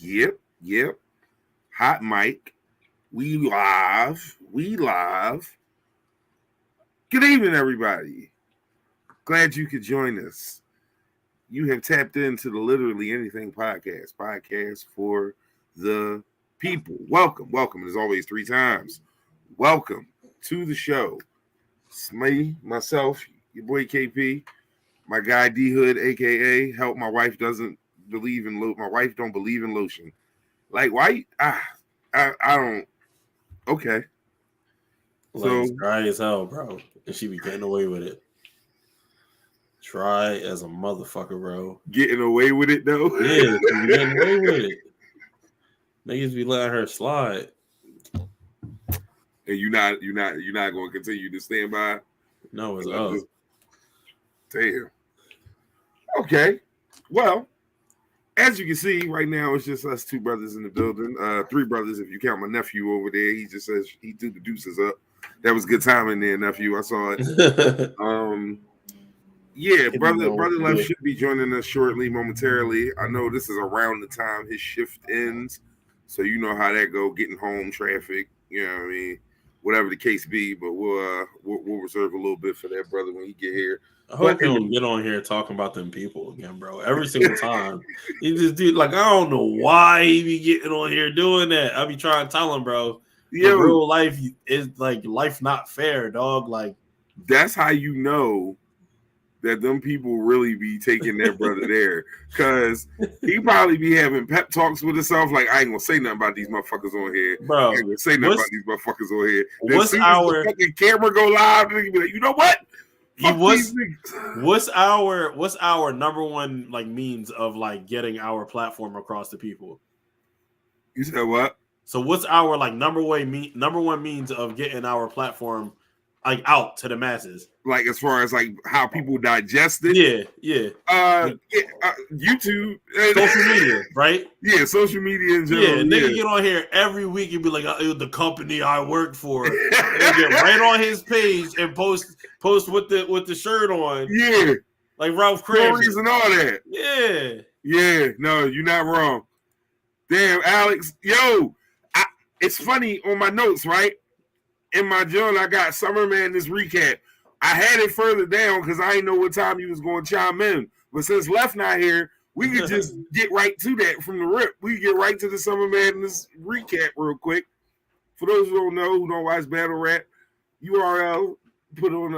Yep. Hot mic. We live. Good evening, everybody. Glad you could join us. You have tapped into the Literally Anything podcast for the people. Welcome. As always, 3 times. Welcome to the show. It's me, myself, your boy KP, my guy D Hood, aka Help. My wife don't believe in lotion. Like, why? I don't. Okay. Like, so dry as hell, bro. And she be getting away with it. Try as a motherfucker, bro. Getting away with it, though? Yeah, she be getting away with it. Niggas be letting her slide. And you're not going to continue to stand by? No, it's up. Damn. Okay. Well, as you can see, right now it's just us 2 brothers in the building. 3 brothers if you count my nephew over there. He just says he threw the deuces up. That was good timing there, nephew. I saw it. Yeah, brother left should be joining us shortly, momentarily. I know this is around the time his shift ends, so you know how that go. Getting home, traffic, you know what I mean. Whatever the case be, but we'll reserve a little bit for that brother when he get here. I hope he don't get on here talking about them people again, bro. Every single time. He just do like, I don't know why he be getting on here doing that. I be trying to tell him, bro. Real life is like life not fair, dog. Like, that's how you know that them people really be taking that brother there. Cause he probably be having pep talks with himself, like, I ain't gonna say nothing about these motherfuckers on here. Bro, I ain't gonna say nothing about these motherfuckers on here. What's our fucking camera go live, and be like, you know what? What's our number one like means of like getting our platform across to people? You said what? So what's our like number one means of getting our platform like out to the masses? Like as far as like how people digest it? Yeah. YouTube, social media, right? Yeah, social media in general. Yeah, nigga get on here every week and be like, the company I work for. And get right on his page and post with the shirt on. Yeah, like Ralph Cramston. Stories and all that. Yeah. No, you're not wrong. Damn, Alex, it's funny on my notes, right? In my journal, I got Summer Madness recap. I had it further down because I didn't know what time you was going to chime in. But since Left not here, we could just get right to that from the rip. We could get right to the Summer Madness recap real quick. For those who don't know, who don't watch Battle Rap, URL put on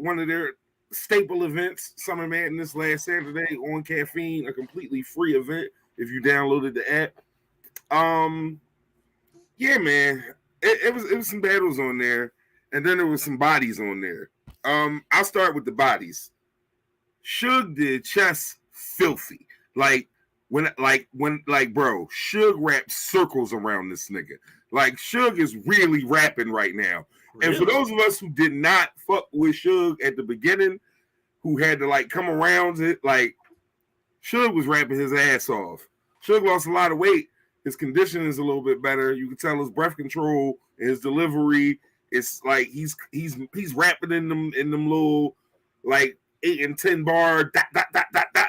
one of their staple events, Summer Madness, last Saturday on Caffeine, a completely free event if you downloaded the app. Yeah, man. It was some battles on there, and then there was some bodies on there. I'll start with the bodies. Suge did Chess filthy. Like when bro, Suge raps circles around this nigga. Like Suge is really rapping right now. Really? And for those of us who did not fuck with Suge at the beginning, who had to like come around it, like Suge was rapping his ass off. Suge lost a lot of weight. His condition is a little bit better. You can tell his breath control and his delivery. It's like he's rapping in them little like 8 and 10 bar dot.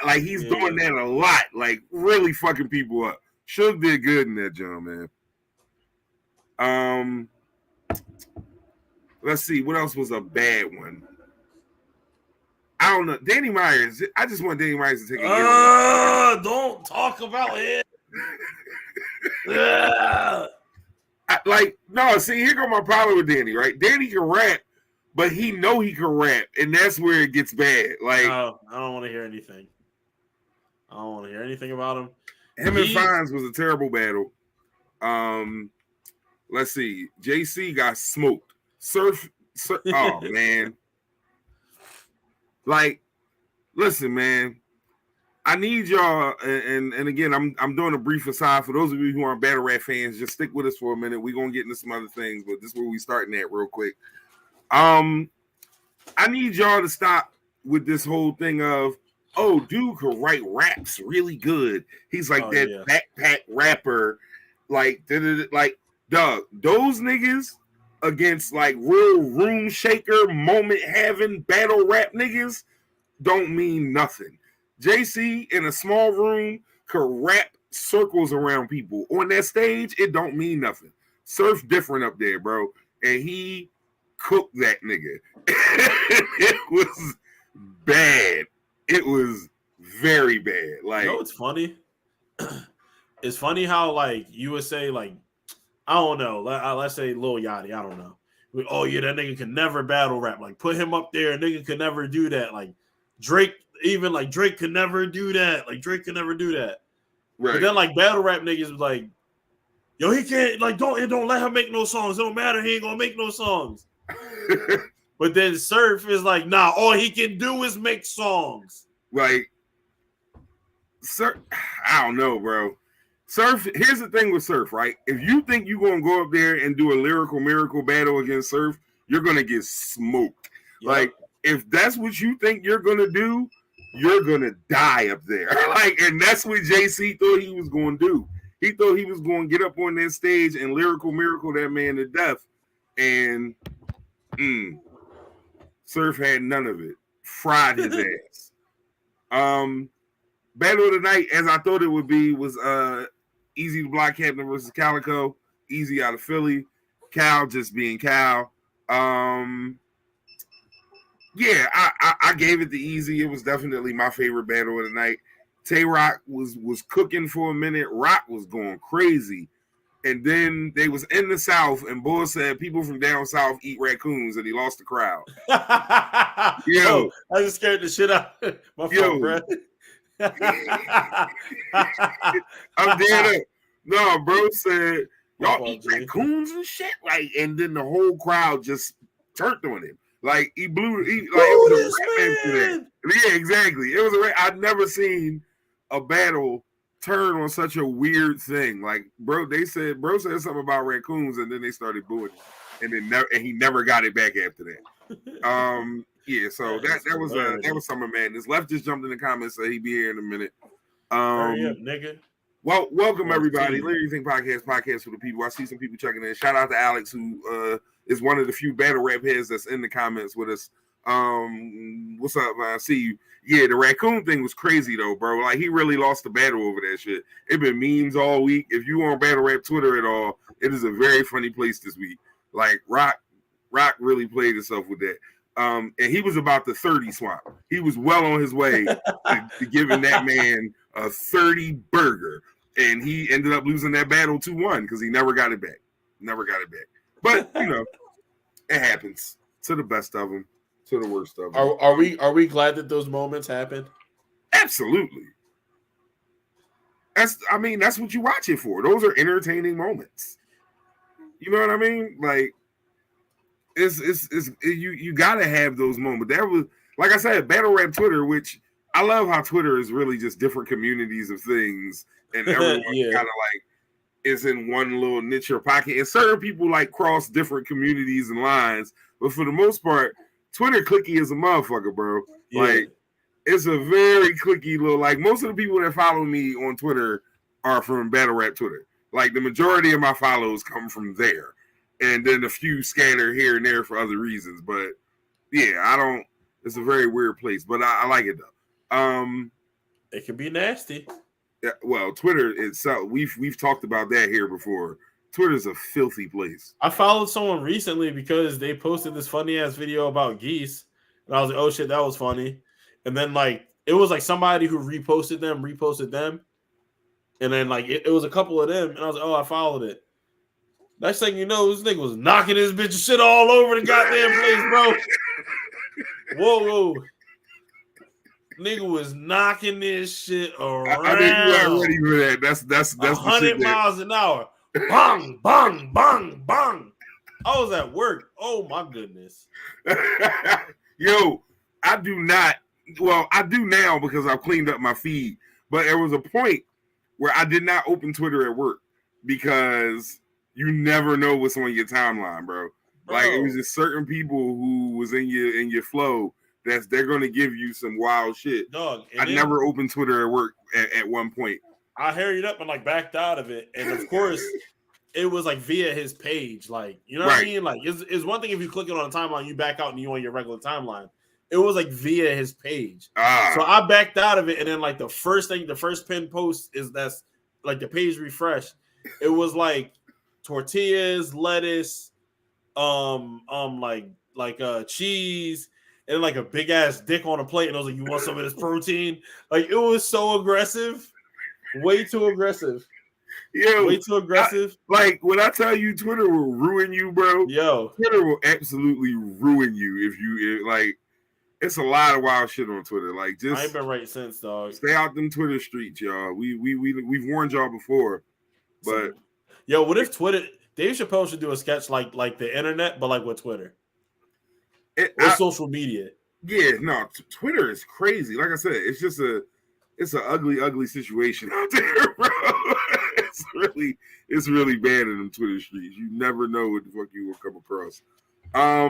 Like he's doing that a lot. Like really fucking people up. Suge did good in that job, man. Let's see what else was a bad one. I don't know. Danny Myers. I just want Danny Myers to take a don't talk about it. Here go my problem with Danny, right? Danny can rap, but he know he can rap, and that's where it gets bad. Like, I don't want to hear anything. I don't want to hear anything about him. Him and Fines was a terrible battle. Let's see. JC got smoked. Surf oh man. Like, listen, man. I need y'all, and again, I'm doing a brief aside for those of you who aren't Battle Rap fans. Just stick with us for a minute. We're gonna get into some other things, but this is where we starting at real quick. I need y'all to stop with this whole thing of, oh, dude can write raps really good. He's like backpack rapper, like dog. Those niggas against like real room shaker, moment having battle rap niggas don't mean nothing. JC in a small room could rap circles around people. On that stage, it don't mean nothing. Surf different up there, bro. And he cooked that nigga. It was bad. It was very bad. Like, you know what's funny? It's funny how like you would say like, I don't know, let's say Lil Yachty, I don't know. Oh yeah, that nigga can never battle rap. Like put him up there, nigga could never do that. Like Drake, even like Drake could never do that. Like Drake could never do that. Right. But then like battle rap niggas was like, yo, he can't like don't let him make no songs. It don't matter, he ain't gonna make no songs. But then Surf is like, nah, all he can do is make songs. Like, Surf, I don't know, bro. Surf, here's the thing with Surf, right? If you think you're going to go up there and do a lyrical miracle battle against Surf, you're going to get smoked. Yep. Like, if that's what you think you're going to do, you're going to die up there. Like, and that's what JC thought he was going to do. He thought he was going to get up on that stage and lyrical miracle that man to death. And Surf had none of it. Fried his ass. Battle of the night, as I thought it would be, was Easy the Block Captain versus Calico. Easy out of Philly. Cal just being Cal. Yeah, I gave it to Easy. It was definitely my favorite battle of the night. Tay Rock was cooking for a minute. Rock was going crazy. And then they was in the South, and Bull said people from down South eat raccoons, and he lost the crowd. Yo, I just scared the shit out. My fault, bro. I'm dead up. No, bro said y'all eat raccoons and shit. Like, and then the whole crowd just turned on him. Like he blew. Like it was a rap incident. Yeah, exactly. It was a. I'd never seen a battle turn on such a weird thing. Like, bro said something about raccoons, and then they started booing him, and then he never got it back after that. Yeah, so that was Summer Madness. Left just jumped in the comments, so he'd be here in a minute. Hurry up, nigga. Well, welcome everybody. Let You Think podcast for the people. I see some people checking in. Shout out to Alex, who is one of the few battle rap heads that's in the comments with us. What's up, man? I see you. Yeah, the raccoon thing was crazy though, bro. Like he really lost the battle over that shit. It been memes all week. If you on battle rap Twitter at all, it is a very funny place this week. Like Rock really played himself with that. And he was about the 30 swamp. He was well on his way to giving that man a 30 burger. And he ended up losing that battle 2-1 because he never got it back. But, you know, it happens to the best of them, to the worst of them. Are we glad that those moments happened? Absolutely. That's what you watch it for. Those are entertaining moments. You know what I mean? Like, you gotta have those moments. That was, like I said, battle rap Twitter, which I love how Twitter is really just different communities of things, and everyone kind of like is in one little niche or pocket. And certain people like cross different communities and lines, but for the most part, Twitter clicky as a motherfucker, bro. Yeah. Like it's a very clicky little. Like most of the people that follow me on Twitter are from battle rap Twitter. Like the majority of my follows come from there. And then a few scatter here and there for other reasons. But yeah, it's a very weird place. But I like it though. It can be nasty. Yeah, well, Twitter itself, we've talked about that here before. Twitter's a filthy place. I followed someone recently because they posted this funny ass video about geese. And I was like, oh shit, that was funny. And then like it was like somebody who reposted them. And then like it was a couple of them, and I was like, oh, I followed it. Next thing you know, this nigga was knocking his bitch shit all over the goddamn place, bro. Whoa. Nigga was knocking this shit around. I mean, you weren't ready for that. That's 100 miles an hour. Bang, bang, bang, bang. I was at work. Oh, my goodness. Yo, I do now because I've cleaned up my feed. But there was a point where I did not open Twitter at work because you never know what's on your timeline, bro. Like it was just certain people who was in your flow they're gonna give you some wild shit. Dog, I never opened Twitter at work at one point. I hurried up and like backed out of it, and of course it was like via his page. Like you know what I mean? Like it's one thing if you click it on a timeline, you back out and you on your regular timeline. It was like via his page. So I backed out of it, and then like the first pinned post is that's like the page refreshed, it was like tortillas, lettuce, like cheese, and like a big ass dick on a plate, and I was like, "You want some of this protein?" Like it was so aggressive, way too aggressive. Yo, way too aggressive. Like when I tell you, Twitter will ruin you, bro. Yo, Twitter will absolutely ruin you if you like. It's a lot of wild shit on Twitter. Like, just I ain't been right since, dog. Stay out them Twitter streets, y'all. We've warned y'all before, but yo, what if Twitter? Dave Chappelle should do a sketch like the internet, but like with Twitter or social media. Yeah, no, Twitter is crazy. Like I said, it's an ugly situation out there, bro. It's really bad in them Twitter streets. You never know what the fuck you will come across. All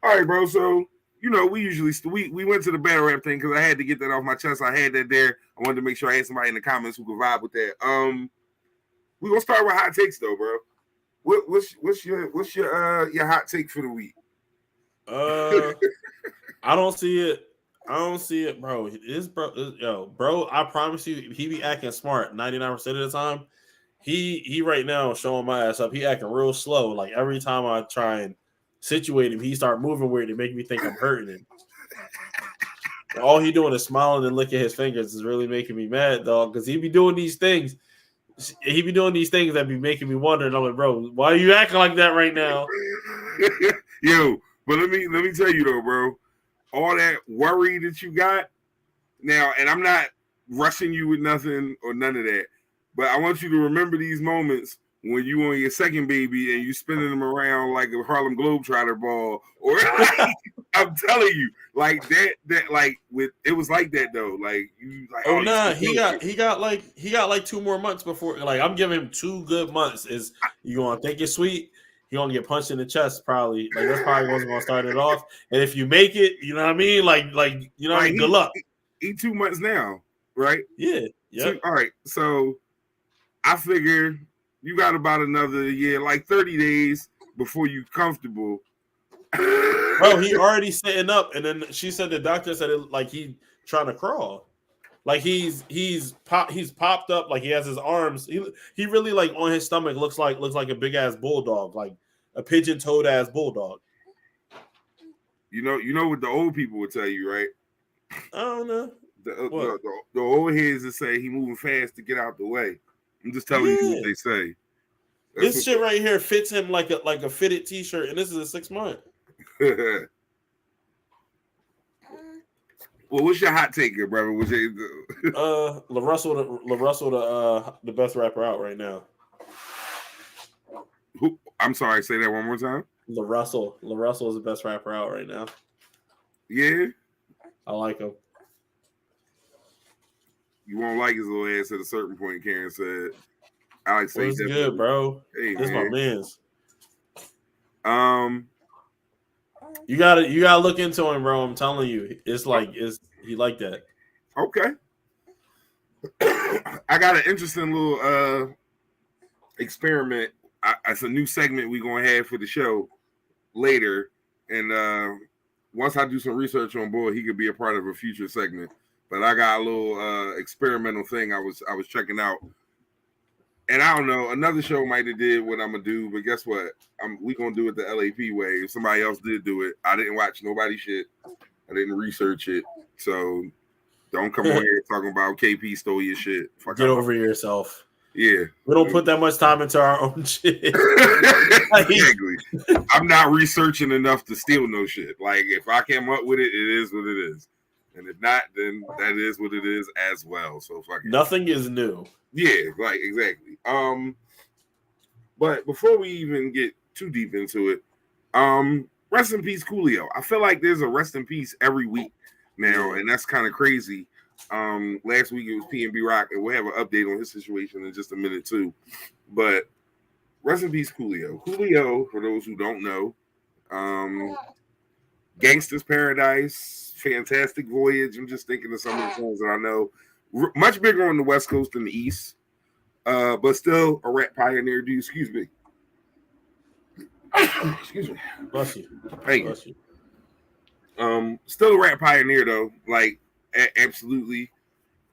right, bro. So we went to the battle rap thing because I had to get that off my chest. I had that there. I wanted to make sure I had somebody in the comments who could vibe with that. We're gonna start with hot takes though, bro. What's your hot take for the week? I don't see it, bro. Bro, I promise you, he be acting smart 99% of the time. He right now showing my ass up. He acting real slow. Like every time I try and situate him, he start moving weird and make me think I'm hurting him. All he doing is smiling and licking his fingers is really making me mad, dog. Because he be doing these things. He be doing these things that be making me wonder. And I'm like, bro, why are you acting like that right now? Yo, but let me tell you though, bro. All that worry that you got now, and I'm not rushing you with nothing or none of that, but I want you to remember these moments when you on your second baby and you spinning them around like a Harlem Globetrotter ball, or I'm telling you, like that like with it was like that though. Like you like oh nah, he got like 2 more months before. Like I'm giving him 2 good months. Is you gonna think it's sweet? He gonna get punched in the chest probably. Like that's probably what's gonna start it off. And if you make it, you know what I mean? Like you know what I mean? Good luck. He 2 months now, right? Yeah. Yeah. All right. So I figure you got about another year, like 30 days before you comfortable. Bro, he already sitting up, and then she said the doctor said it like he trying to crawl. Like he's popped up, like he has his arms. He really like on his stomach looks like a big ass bulldog, like a pigeon-toed ass bulldog. You know what the old people would tell you, right? I don't know. The old heads that say he moving fast to get out the way. I'm just telling you what they say. This shit right here fits him like a fitted t-shirt, and this is a 6 month. Well, what's your hot take, here, brother? La Russell, the best rapper out right now. Who? I'm sorry. Say that one more time. La Russell is the best rapper out right now. Yeah, I like him. You won't like his little ass at a certain point. Karen said. Alex said, "What's good, bro? Hey, this man. My man's." You gotta look into him, bro. I'm telling you, he like that. Okay. I got an interesting little experiment. It's a new segment we're gonna have for the show later, and once I do some research on board, he could be a part of a future segment. But I got a little experimental thing I was checking out. And I don't know, another show might have did what I'm gonna do, but guess what? We gonna do it the LAP way. If somebody else did do it, I didn't watch nobody's shit. I didn't research it, so don't come on here talking about KP stole your shit. Get over yourself. Yeah, we don't put that much time into our own shit. Exactly. I'm not researching enough to steal no shit. Like if I came up with it, it is what it is, and if not, then that is what it is as well. So fucking nothing is new. Yeah, like exactly. But before we even get too deep into it, rest in peace, Coolio. I feel like there's a rest in peace every week now, and that's kind of crazy. Last week it was PNB Rock, and we'll have an update on his situation in just a minute too. But rest in peace, Coolio. Coolio, for those who don't know, Gangsta's Paradise, Fantastic Voyage. I'm just thinking of some of the songs that I know. Much bigger on the West Coast than the East, but still a rap pioneer. Dude, excuse me. Excuse me. Bless you. Hey. Bless you. Still a rap pioneer though. Like absolutely.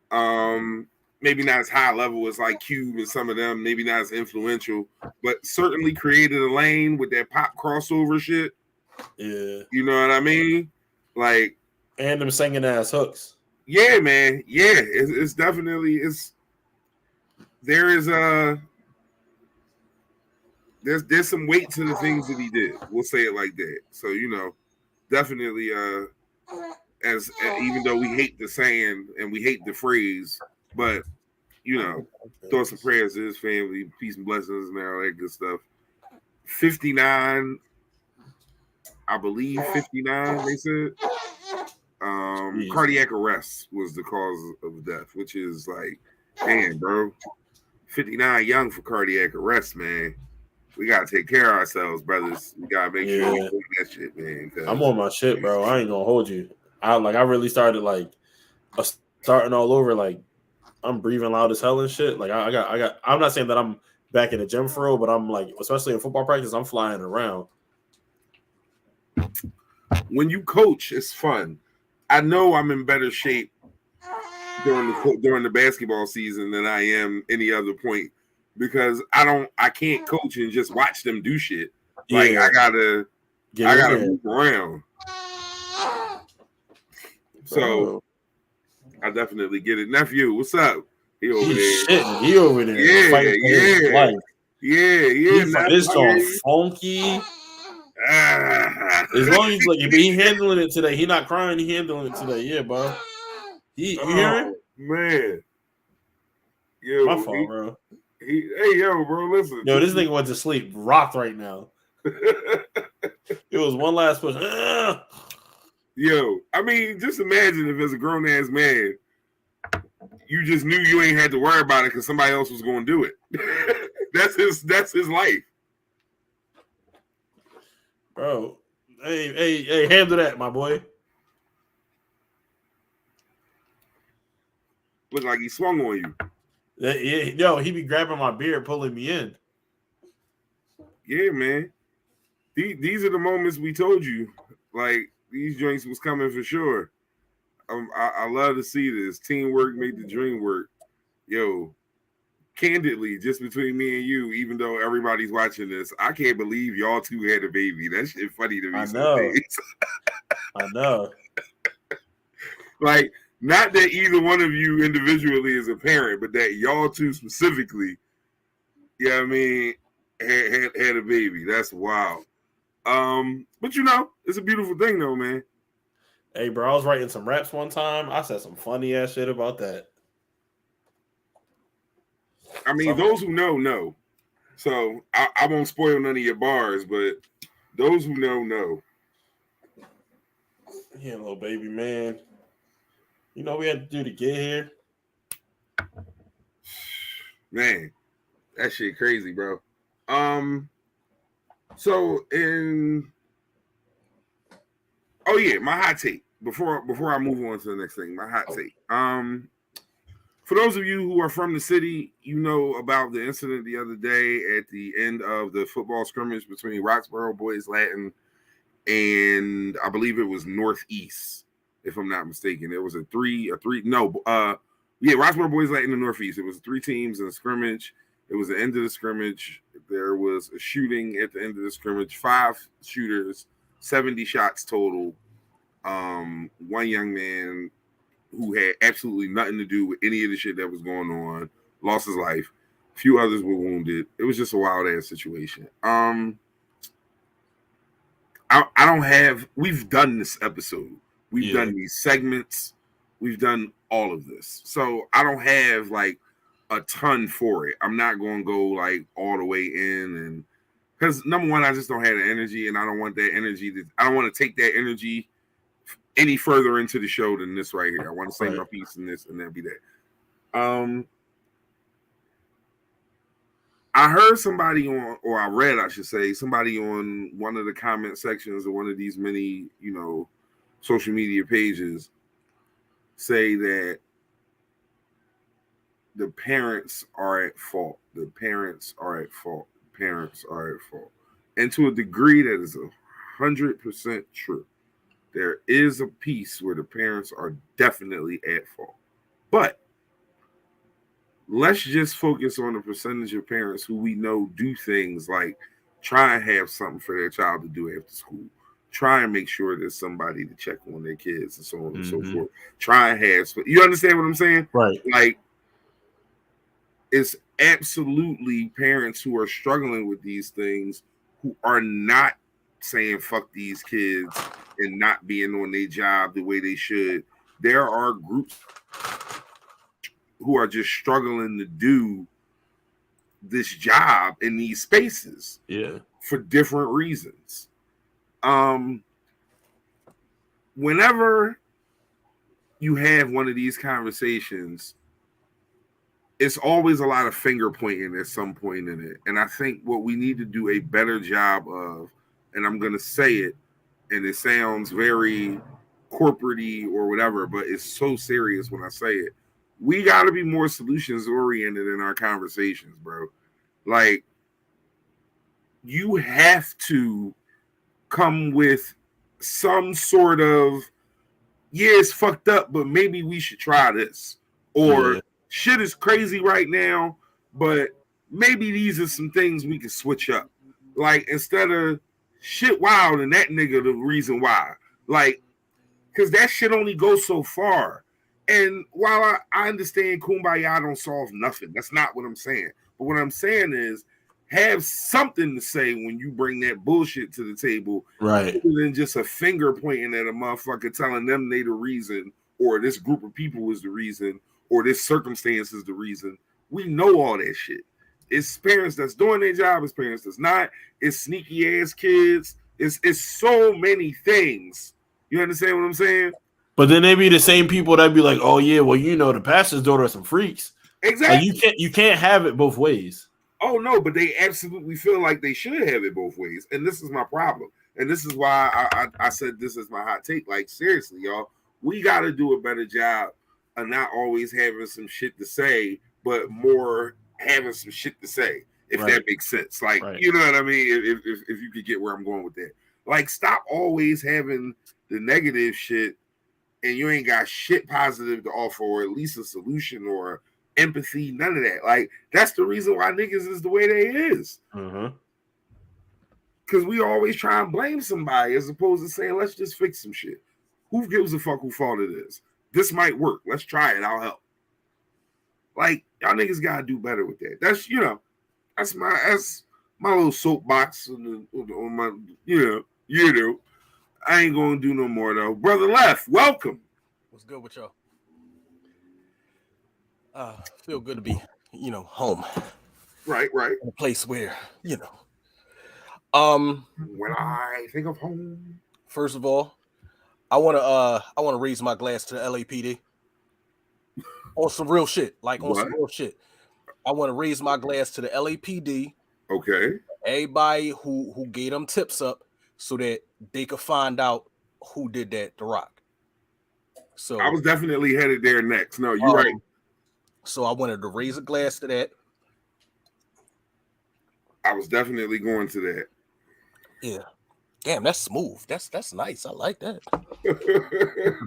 One maybe not as high level as like Cube and some of them, maybe not as influential, but certainly created a lane with that pop crossover shit. Yeah. You know what I mean? Like, and them singing ass hooks. Yeah, man. Yeah, it's definitely there's some weight to the things that he did. We'll say it like that. So, definitely as even though we hate the saying and we hate the phrase, but throw some prayers to his family, peace and blessings and all that good stuff. 59, I believe 59, they said. Cardiac arrest was the cause of death, which is like, man, bro, 59 young for cardiac arrest, man. We gotta take care of ourselves, brothers. We gotta make sure we do that shit, man. I'm on my shit, bro. I ain't gonna hold you. I really started starting all over. Like, I'm breathing loud as hell and shit. Like, I got. I'm not saying that I'm back in the gym for real, but I'm like, especially in football practice, I'm flying around. When you coach, it's fun. I know I'm in better shape during the basketball season than I am any other point because I can't coach and just watch them do shit. Like, I gotta move around. So I definitely get it. Nephew, what's up? He over there. He over there. Yeah. This song funky. As long as he handling it today, he not crying. He handling it today. Yeah, bro. You hearing? Man. Yo, my fault, bro. Hey, yo, bro, listen. Yo, this nigga went to sleep, rocked right now. It was one last push. Yo, I mean, just imagine if as a grown ass man, you just knew you ain't had to worry about it because somebody else was going to do it. That's his life, bro. Hey, handle that, my boy. Look like he swung on you. Yo, he be grabbing my beard, pulling me in. Yeah, man. These are the moments we told you. Like, these joints was coming for sure. I love to see this. Teamwork made the dream work. Yo, candidly, just between me and you, even though everybody's watching this, I can't believe y'all two had a baby. That shit funny to me. I know. Like, not that either one of you individually is a parent, but that y'all two specifically, yeah, I mean, had a baby. That's wild. But it's a beautiful thing though, man. Hey, bro, I was writing some raps one time. I said some funny ass shit about that. I mean, those who know. So I won't spoil none of your bars, but those who know. Yeah, little baby man. You know we had to do to get here. Man, that shit crazy, bro. So my hot take before I move on to the next thing, my hot take. For those of you who are from the city, you know about the incident the other day at the end of the football scrimmage between Roxborough Boys Latin and I believe it was Northeast, if I'm not mistaken. There was Roxborough Boys Latin and Northeast. It was 3 teams in a scrimmage. It was the end of the scrimmage. There was a shooting at the end of the scrimmage. 5 shooters, 70 shots total. One young man who had absolutely nothing to do with any of the shit that was going on lost his life. A few others were wounded. It was just a wild ass situation. We've done this episode. We've done these segments. We've done all of this. So I don't have like a ton for it. I'm not going to go like all the way in, and because number one, I just don't have the energy, and I don't want that energy. I don't want to take that energy any further into the show than this right here. I want to say my piece in this, and that'll be that. I heard somebody or I read, I should say, somebody on one of the comment sections of one of these many, social media pages say that the parents are at fault. The parents are at fault. Parents are at fault. And to a degree, that is 100% true. There is a piece where the parents are definitely at fault. But let's just focus on the percentage of parents who we know do things like try and have something for their child to do after school. Try and make sure there's somebody to check on their kids and so on and so forth. Try and have, you understand what I'm saying? Right. Like, it's absolutely parents who are struggling with these things who are not saying fuck these kids and not being on their job the way they should. There are groups who are just struggling to do this job in these spaces, for different reasons. Whenever you have one of these conversations, it's always a lot of finger pointing at some point in it. And I think what we need to do a better job of, and I'm going to say it, and it sounds very corporate-y or whatever, but it's so serious when I say it. We got to be more solutions oriented in our conversations, bro. Like, you have to come with some sort of, it's fucked up, but maybe we should try this. Or shit is crazy right now, but maybe these are some things we can switch up. Like, instead of shit wild and that nigga the reason why. Like, because that shit only goes so far. And while I understand Kumbaya don't solve nothing, that's not what I'm saying. But what I'm saying is, have something to say when you bring that bullshit to the table, right? Other than just a finger pointing at a motherfucker telling them they the reason, or this group of people is the reason, or this circumstance is the reason. We know all that shit. It's parents that's doing their job, it's parents that's not. It's sneaky ass kids. It's so many things. You understand what I'm saying? But then they be the same people that be like, "Oh yeah, well the pastor's daughter are some freaks." Exactly. Like, you can't have it both ways. Oh no, but they absolutely feel like they should have it both ways, and this is my problem. And this is why I said this is my hot take. Like, seriously, y'all, we got to do a better job of not always having some shit to say, but more having some shit to say, if that makes sense. Like, you know what I mean? If you could get where I'm going with that. Like, stop always having the negative shit and you ain't got shit positive to offer, or at least a solution or empathy, none of that. Like, that's the reason why niggas is the way they is. Because we always try and blame somebody as opposed to saying, let's just fix some shit. Who gives a fuck who fault it is? This might work. Let's try it. I'll help. Like, y'all niggas gotta do better with that. That's, that's my little soapbox on my, I ain't gonna do no more though. Brother Left, welcome. What's good with y'all? Feel good to be, home. Right. In a place where, When I think of home. First of all, I wanna raise my glass to the LAPD. On some real shit. Like, on some real shit. I want to raise my glass to the LAPD. Okay. Everybody who gave them tips up so that they could find out who did that to Rock. So I was definitely headed there next. No, you're right. So I wanted to raise a glass to that. I was definitely going to that. Yeah. Damn, that's smooth. That's nice. I like that.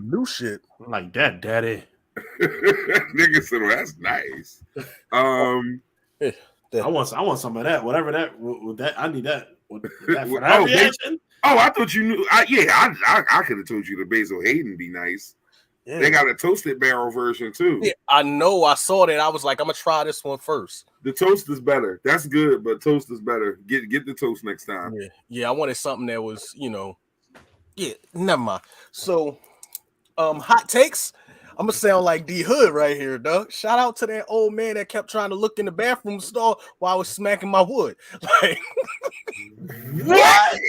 New shit. I like that, daddy. Nigga said, well, that's nice. I want some of that. Whatever that with that, I need that. With that for that reaction. I thought you knew. I could have told you the Basil Hayden be nice. Yeah. They got a toasted barrel version too. Yeah, I know. I saw that. I was like, I'm gonna try this one first. The toast is better. That's good, but toast is better. Get the toast next time. Yeah. I wanted something that was, Yeah, never mind. So, hot takes. I'm gonna sound like D Hood right here, dog. Shout out to that old man that kept trying to look in the bathroom stall while I was smacking my wood. Like, what?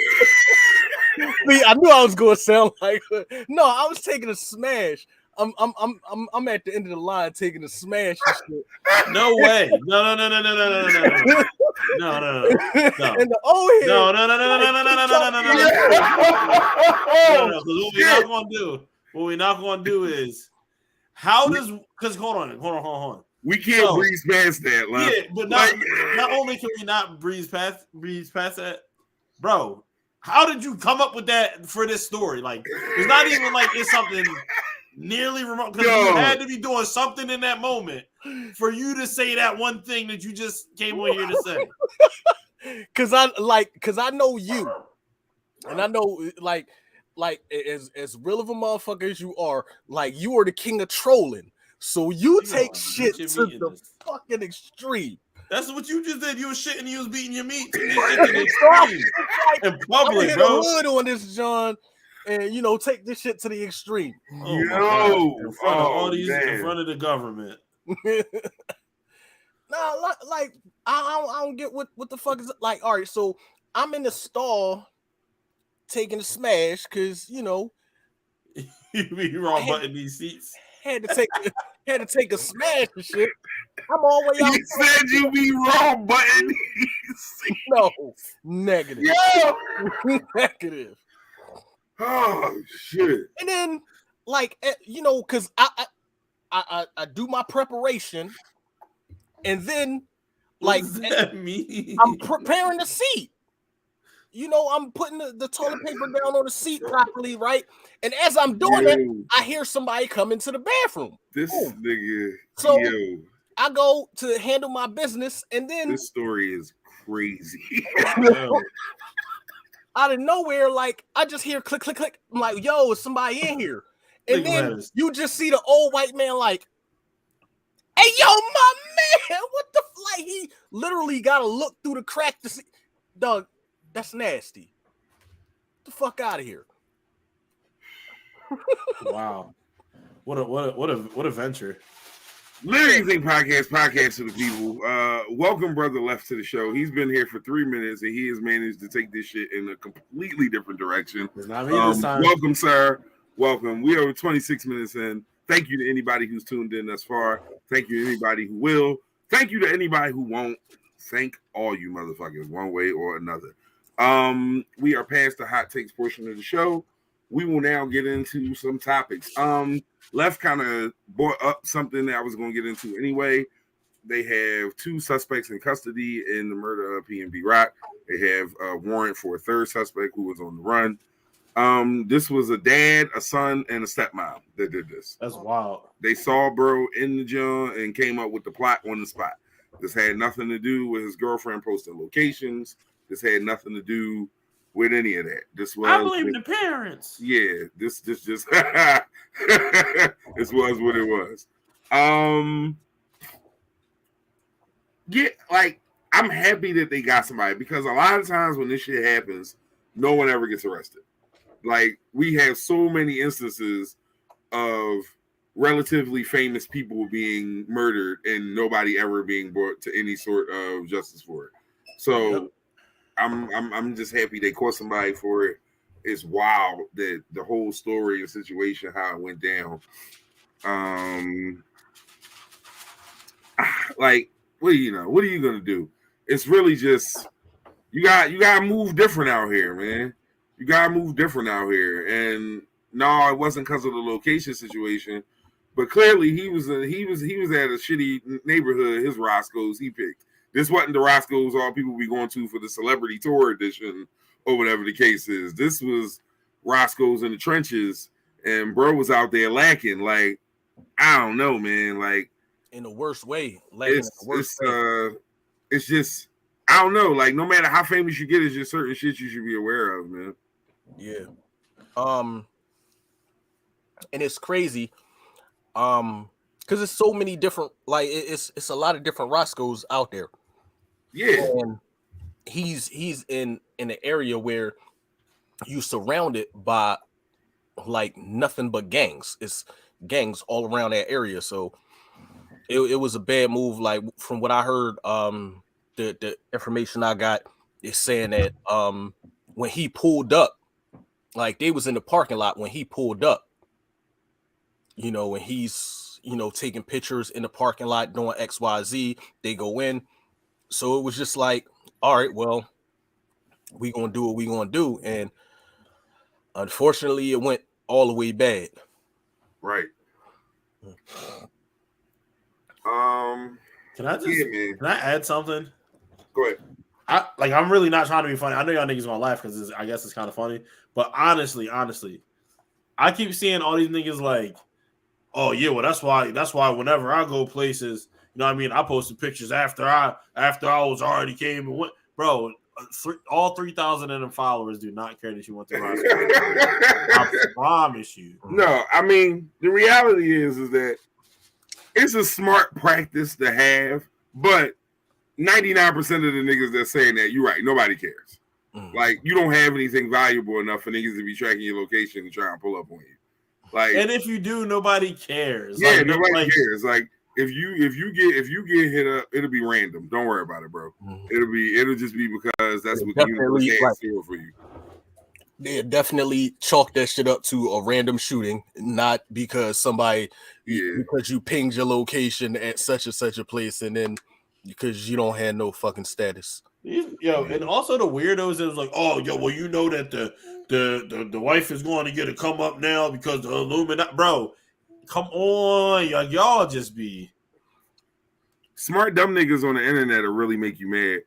See, I knew I was gonna sound like Hood. No, I was taking a smash. I'm at the end of the line taking a smash and shit. No way. No. And the old head. No. What we're not gonna do is because hold on. We can't breeze past that, love. Yeah, but not only can we not breeze past that, bro. How did you come up with that for this story? Like, it's not even like it's something nearly remote because you had to be doing something in that moment for you to say that one thing that you just came on here to say. Cause I know you, and I know like as real of a motherfucker as you are, like you are the king of trolling. So you take shit to the fucking extreme. That's what you just did. You was shitting, you was beating your meat to the extreme in public, bro. Hood on this, John, and take this shit to the extreme. Oh my God. In front of all these, in front of the government. No, like I don't get what the fuck is like. All right, so I'm in the stall taking a smash because you be wrong button these seats. Had to take a smash and shit. I'm all the way out. You said you be wrong button these seats. No, negative. Yo, negative. Oh shit. And then because I do my preparation. And then, what does that mean? I'm preparing the seat. I'm putting the toilet paper down on the seat properly, right? And as I'm doing it, I hear somebody come into the bathroom. This nigga. So I go to handle my business, and then this story is crazy. Out of nowhere, like I just hear click, click, click. I'm like, yo, is somebody in here? And then you just see the old white man like, hey, yo, my man, what the like? He literally got to look through the crack to see. Dog, that's nasty. Get the fuck out of here. Wow, what a venture. Literally Think podcast to the people. Welcome, Brother Left, to the show. He's been here for 3 minutes and he has managed to take this shit in a completely different direction. It's not me this time. Welcome, sir. Welcome. We are 26 minutes in. Thank you to anybody who's tuned in thus far. Thank you to anybody who will. Thank you to anybody who won't. Thank all you motherfuckers, one way or another. We are past the hot takes portion of the show. We will now get into some topics. Left kind of brought up something that I was going to get into anyway. They have 2 suspects in custody in the murder of PNB Rock. They have a warrant for a 3rd suspect who was on the run. This was a dad, a son, and a stepmom that did this. That's wild. They saw bro in the gym and came up with the plot on the spot. This had nothing to do with his girlfriend posting locations. This had nothing to do with any of that. This was I blame the parents. Yeah, this just this was what it was. Yeah, like I'm happy that they got somebody because a lot of times when this shit happens, no one ever gets arrested. Like we have so many instances of relatively famous people being murdered and nobody ever being brought to any sort of justice for it. So I'm just happy they caught somebody for it. It's wild that the whole story and situation, how it went down. Like, what are you gonna do? It's really just you gotta move different out here, man. You gotta move different out here. And no, it wasn't because of the location situation, but clearly he was at a shitty neighborhood. His Roscoe's he picked. This wasn't the Roscoe's all people be going to for the celebrity tour edition or whatever the case is. This was Roscoe's in the trenches, and bro was out there lacking. Like, I don't know, man. Like, in the worst way. It's just, I don't know. Like, no matter how famous you get, it's just certain shit you should be aware of, man. Yeah. And it's crazy. Because it's so many different, like it's a lot of different Roscoe's out there. Yeah. And he's in an area where you surrounded by like nothing but gangs. It's gangs all around that area. So it was a bad move. Like from what I heard, the information I got is saying that when he pulled up, like they was in the parking lot when he pulled up, and he's taking pictures in the parking lot doing XYZ, they go in. So it was just like, all right, well, we gonna do what we gonna do. And unfortunately it went all the way bad. Right. Can I add something? Go ahead. I'm really not trying to be funny. I know y'all niggas gonna laugh because I guess it's kind of funny. But honestly, I keep seeing all these niggas like oh yeah, well that's why whenever I go places, you know what I mean, I posted pictures after I was already came and went, bro. All 3,000 of them followers do not care that you went to Ross. I promise you. No, I mean the reality is that it's a smart practice to have, but 99% of the niggas that's saying that, you're right, nobody cares. Like, you don't have anything valuable enough for niggas to be tracking your location and trying to pull up on you. Like, and if you do, nobody cares. Yeah, like, nobody cares. Like, if you get hit up, it'll be random. Don't worry about it, bro. It'll just be because that's what the universe has in store for you. They definitely chalk that shit up to a random shooting, not because because you pinged your location at such and such a place, and then because you don't have no fucking status. Yo, and also the weirdos that was like, oh, yo, well, you know that the wife is going to get a come up now because the Illuminati, bro. Come on, y'all just be smart dumb niggas on the internet will really make you mad.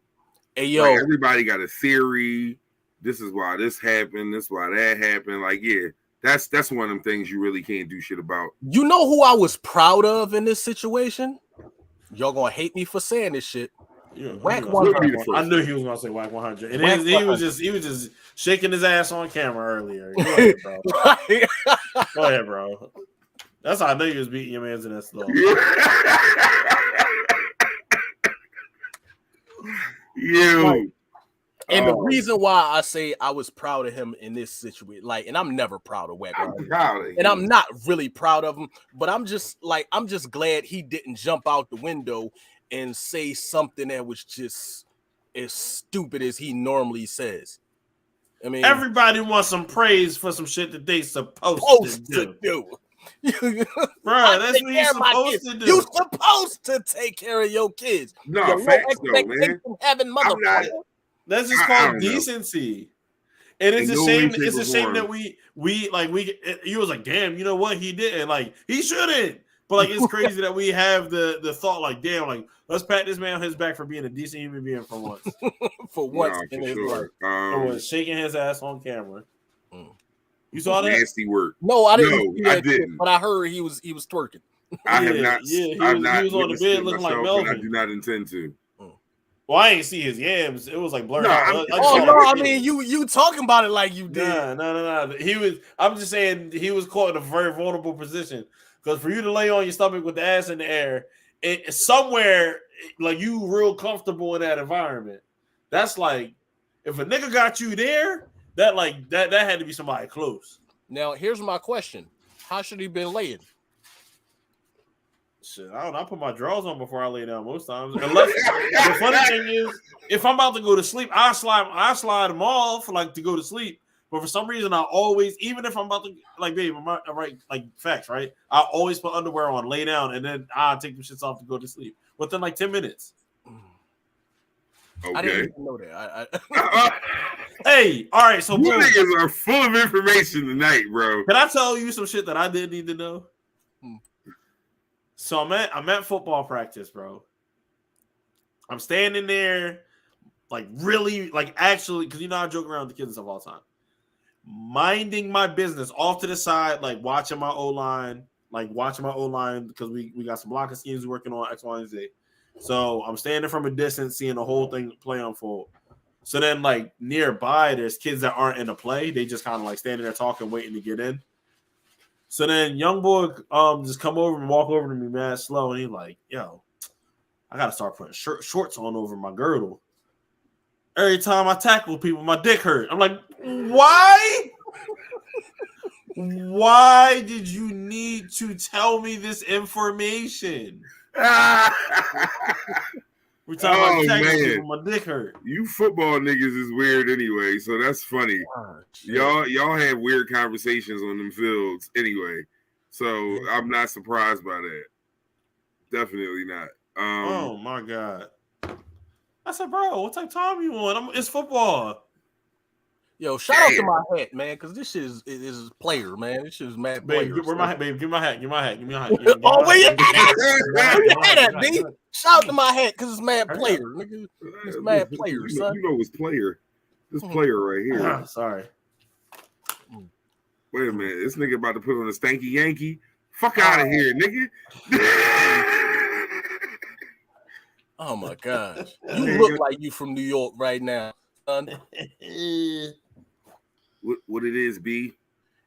Hey yo, like, everybody got a theory. This is why this happened. This is why that happened. Like, yeah, that's one of them things you really can't do shit about. You know who I was proud of in this situation? Y'all gonna hate me for saying this shit. Yeah, Wack 100. I knew he was gonna say Wack 100, and he was just shaking his ass on camera earlier. Go ahead, bro. Go ahead, bro. That's how I know you was beating your man's in that slow. You. And the reason why I say I was proud of him in this situation, like, and I'm never proud of Wack. And I'm not really proud of him, but I'm just glad he didn't jump out the window and say something that was just as stupid as he normally says. I mean, everybody wants some praise for some shit that they supposed to do. Bro, that's what you're supposed to do. You're supposed to take care of your kids. No, facts though, man. Having motherfucker. That's just called decency. And it's a shame. It's a shame that we you was like, damn, you know what? He didn't. Like, he shouldn't. But like, it's crazy that we have the thought, like, damn, like, let's pat this man on his back for being a decent human being for once. For once in his life. Was shaking his ass on camera. You saw that? Nasty work. No, I didn't. No, I didn't. But I heard he was twerking. I have not. Yeah, he was on the bed looking like Melvin. I do not intend to. Well, I ain't see his yams. It was like blurred out. I mean, you talking about it like you did. No. I'm just saying he was caught in a very vulnerable position. Because for you to lay on your stomach with the ass in the air, somewhere like you real comfortable in that environment. That's like, if a nigga got you there, that had to be somebody close. Now, here's my question: how should he been laying? Shit, I don't know. I put my drawers on before I lay down most times. Unless the funny thing is, if I'm about to go to sleep, I slide them off to go to sleep. But for some reason, I always, even if I'm about to, like, babe, I'm right, like, facts, right? I always put underwear on, lay down, and then I take the shits off to go to sleep within like 10 minutes. Okay. I didn't even know that. Hey, all right, so you niggas are full of information tonight, bro. Can I tell you some shit that I didn't need to know? So I'm at football practice, bro. I'm standing there, like, really, like, actually, because you know I joke around with the kids and stuff all the time. Minding my business off to the side, like watching my O-line, because we got some blocking schemes working on X, Y, and Z. So I'm standing from a distance, seeing the whole thing play unfold. So then, like, nearby, there's kids that aren't in the play. They just kind of like standing there talking, waiting to get in. So then young boy just come over and walk over to me mad slow, and he's like, yo, I got to start putting shorts on over my girdle. Every time I tackle people, my dick hurt. I'm like, why? Why did you need to tell me this information? We're talking about tackling people, my dick hurt. You football niggas is weird anyway, so that's funny. Y'all have weird conversations on them fields anyway, so I'm not surprised by that. Definitely not. Oh my god. I said, bro, what type of time you on? It's football. Yo, shout out to my hat, man, because this shit is player, man. This shit is mad player. Give me my hat. Give me my hat. Oh, where you at, B? Shout out to my hat, because it's mad player. Nigga. It's mad player, son. You know it's player. This player right here. Sorry. Wait a minute. This nigga about to put on a stanky Yankee. Fuck out of here, nigga. Oh my gosh. You look like you from New York right now, son. What it is, B?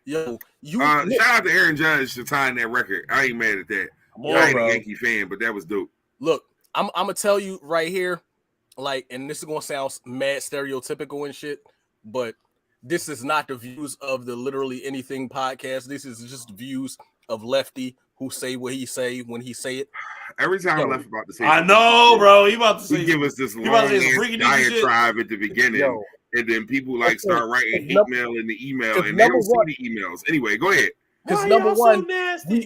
Yo, you shout out to Aaron Judge for tying that record. I ain't mad at that. I ain't a Yankee fan, but that was dope. Look, I'm gonna tell you right here, like, and this is gonna sound mad stereotypical and shit, but this is not the views of the Literally Anything podcast. This is just views of Lefty who say what he say when he say it. Every time Left about to say, I know, bro. He about to say, give us this long diatribe at the beginning, and then people like start writing hate mail in the email, and they don't see the emails. Anyway, go ahead. Because number one,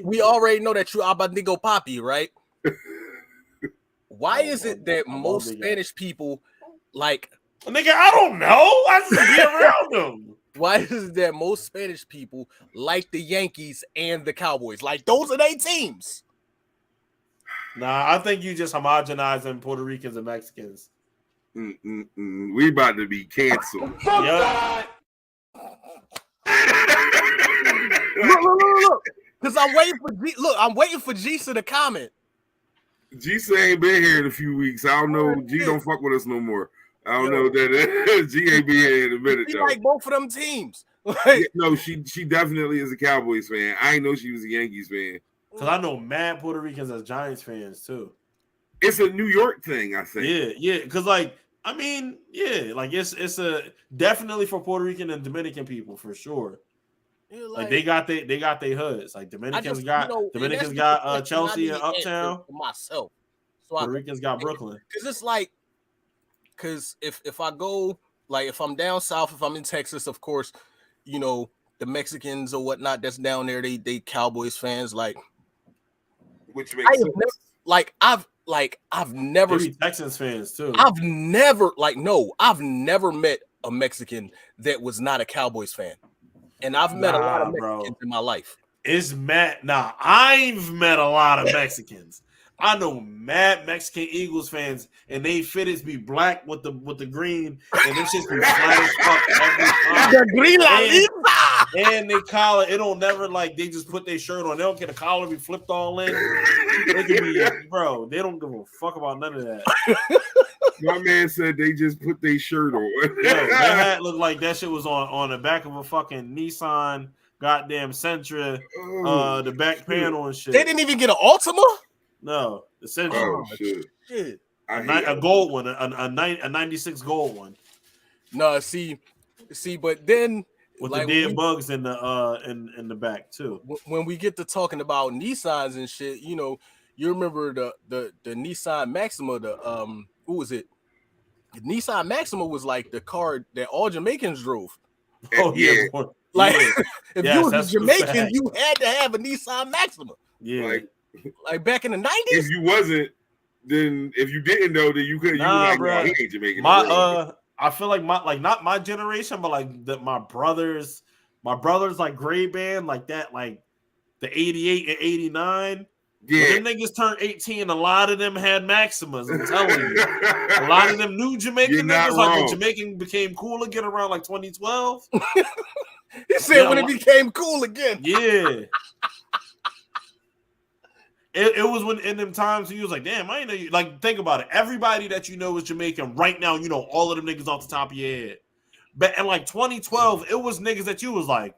we already know that you Abanigo Papi, right? Why is it that most Spanish people like? Nigga, I don't know. I just be around them. Why is it that most Spanish people like the Yankees and the Cowboys? Like, those are their teams. Nah, I think you just homogenizing Puerto Ricans and Mexicans. We about to be canceled. Look. Because I'm waiting for Gisa to comment. Gisa ain't been here in a few weeks. I don't know. G don't fuck with us no more. I don't know that G ain't been here in a minute. She like both of them teams. No, she definitely is a Cowboys fan. I ain't know she was a Yankees fan. Because I know mad Puerto Ricans as Giants fans too. It's a New York thing, I think. Yeah. Because like it's a definitely for Puerto Rican and Dominican people for sure. Like they got their hoods. Like Dominicans got Chelsea and Uptown. Myself, so Puerto Ricans got Brooklyn. Because it's like, if I go, like, if I'm down south, if I'm in Texas, of course, you know, the Mexicans or whatnot that's down there, they Cowboys fans. Like, which makes sense. I've never be Texans fans too. I've never met a Mexican that was not a Cowboys fan. And I've met a lot of Mexicans in my life. I've met a lot of Mexicans. I know mad Mexican Eagles fans, and they fitteds be black with the green, and they just be flat as fuck every time. The green la lisa. And they collar, it don't never like they just put their shirt on. They don't get a collar be flipped all in. They can be, bro. They don't give a fuck about none of that. My man said they just put their shirt on. That hat looked like that shit was on the back of a fucking Nissan goddamn Sentra, the back panel and shit. They didn't even get an Altima? No, the Sentra. Oh shit. A gold one, a 96 gold one. No, see, but then with like, the dead bugs in the in the back too. When we get to talking about Nissans and shit, you know, you remember the Nissan Maxima, who was it? The Nissan Maxima was like the car that all Jamaicans drove. Oh yeah. Like if you was a Jamaican, you had to have a Nissan Maxima. Yeah. Like back in the 90s. If you wasn't, then if you didn't know, then you couldn't. Nah, you were like, bro. He ain't Jamaican. I feel like not my generation, but like my brothers like grade band like that, like the 88 and 89. Yeah, when them niggas turned 18. A lot of them had Maximas. I'm telling you, a lot of them new Jamaican niggas, like when Jamaican became cool again around like 2012. He said when it became cool again. Yeah. It was when in them times he was like, damn, I ain't know you. Like, think about it. Everybody that you know is Jamaican right now, you know all of them niggas off the top of your head. But in like 2012, it was niggas that you was like,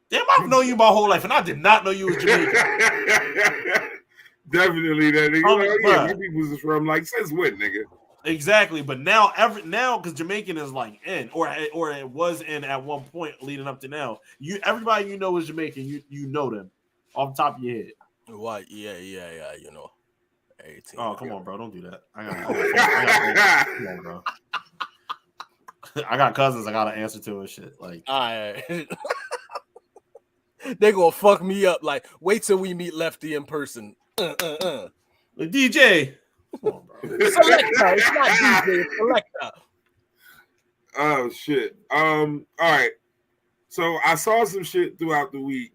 damn, I've known you my whole life, and I did not know you was Jamaican. Definitely that nigga. You people was from like since when, nigga? Exactly, but now because Jamaican is like in, or it was in at one point leading up to now. Everybody you know is Jamaican. You know them off the top of your head. What? Yeah, you know. 18. Oh, come on, bro. Don't do that. I got come on, bro. I got cousins I got to answer to and shit. Like, all right. They gonna fuck me up. Like, wait till we meet Lefty in person. Like, DJ. Come on, bro. Selecta. It's not DJ. It's Selecta. Oh, shit. All right. So I saw some shit throughout the week.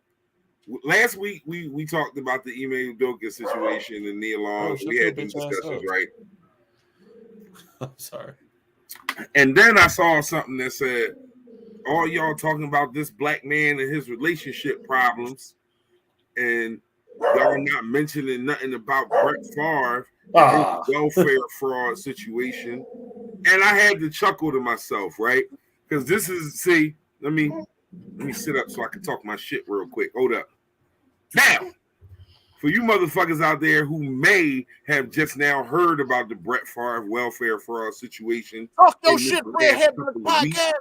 Last week we talked about the Ime Udoka situation and Nia Long. We had these discussions, right? I'm sorry. And then I saw something that said, all y'all talking about this black man and his relationship problems. and y'all not mentioning nothing about Brett Favre Ah. and his welfare fraud situation. And I had to chuckle to myself, right? Because this is, see, let me sit up so I can talk my shit real quick. Hold up. Now, for you motherfuckers out there who may have just now heard about the Brett Favre welfare fraud situation. Talk your shit, Redhead Podcast.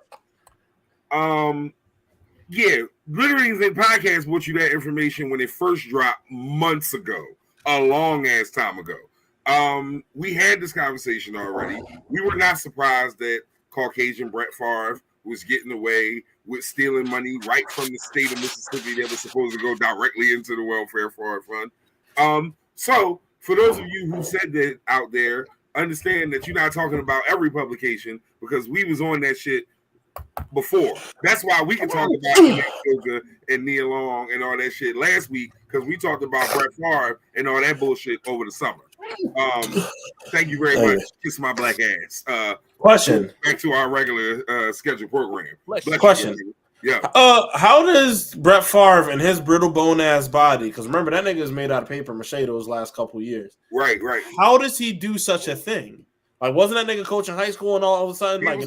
Yeah, literally the podcast brought you that information when it first dropped months ago, a long ass time ago. We had this conversation already. We were not surprised that Caucasian Brett Favre was getting away with stealing money right from the state of Mississippi that was supposed to go directly into the welfare fraud fund. So for those of you who said that out there, understand that you're not talking about every publication because we was on that shit before. That's why we can talk about Yoga and Nia Long and all that shit last week because we talked about Brett Favre and all that bullshit over the summer. Thank you very much. Kiss my black ass. Question. Back to our regular scheduled program. Question. Yeah. How does Brett Favre and his brittle bone ass body? Because remember that nigga is made out of paper mache those last couple years. Right. How does he do such a thing? Like, wasn't that nigga coaching high school and all of a sudden, like,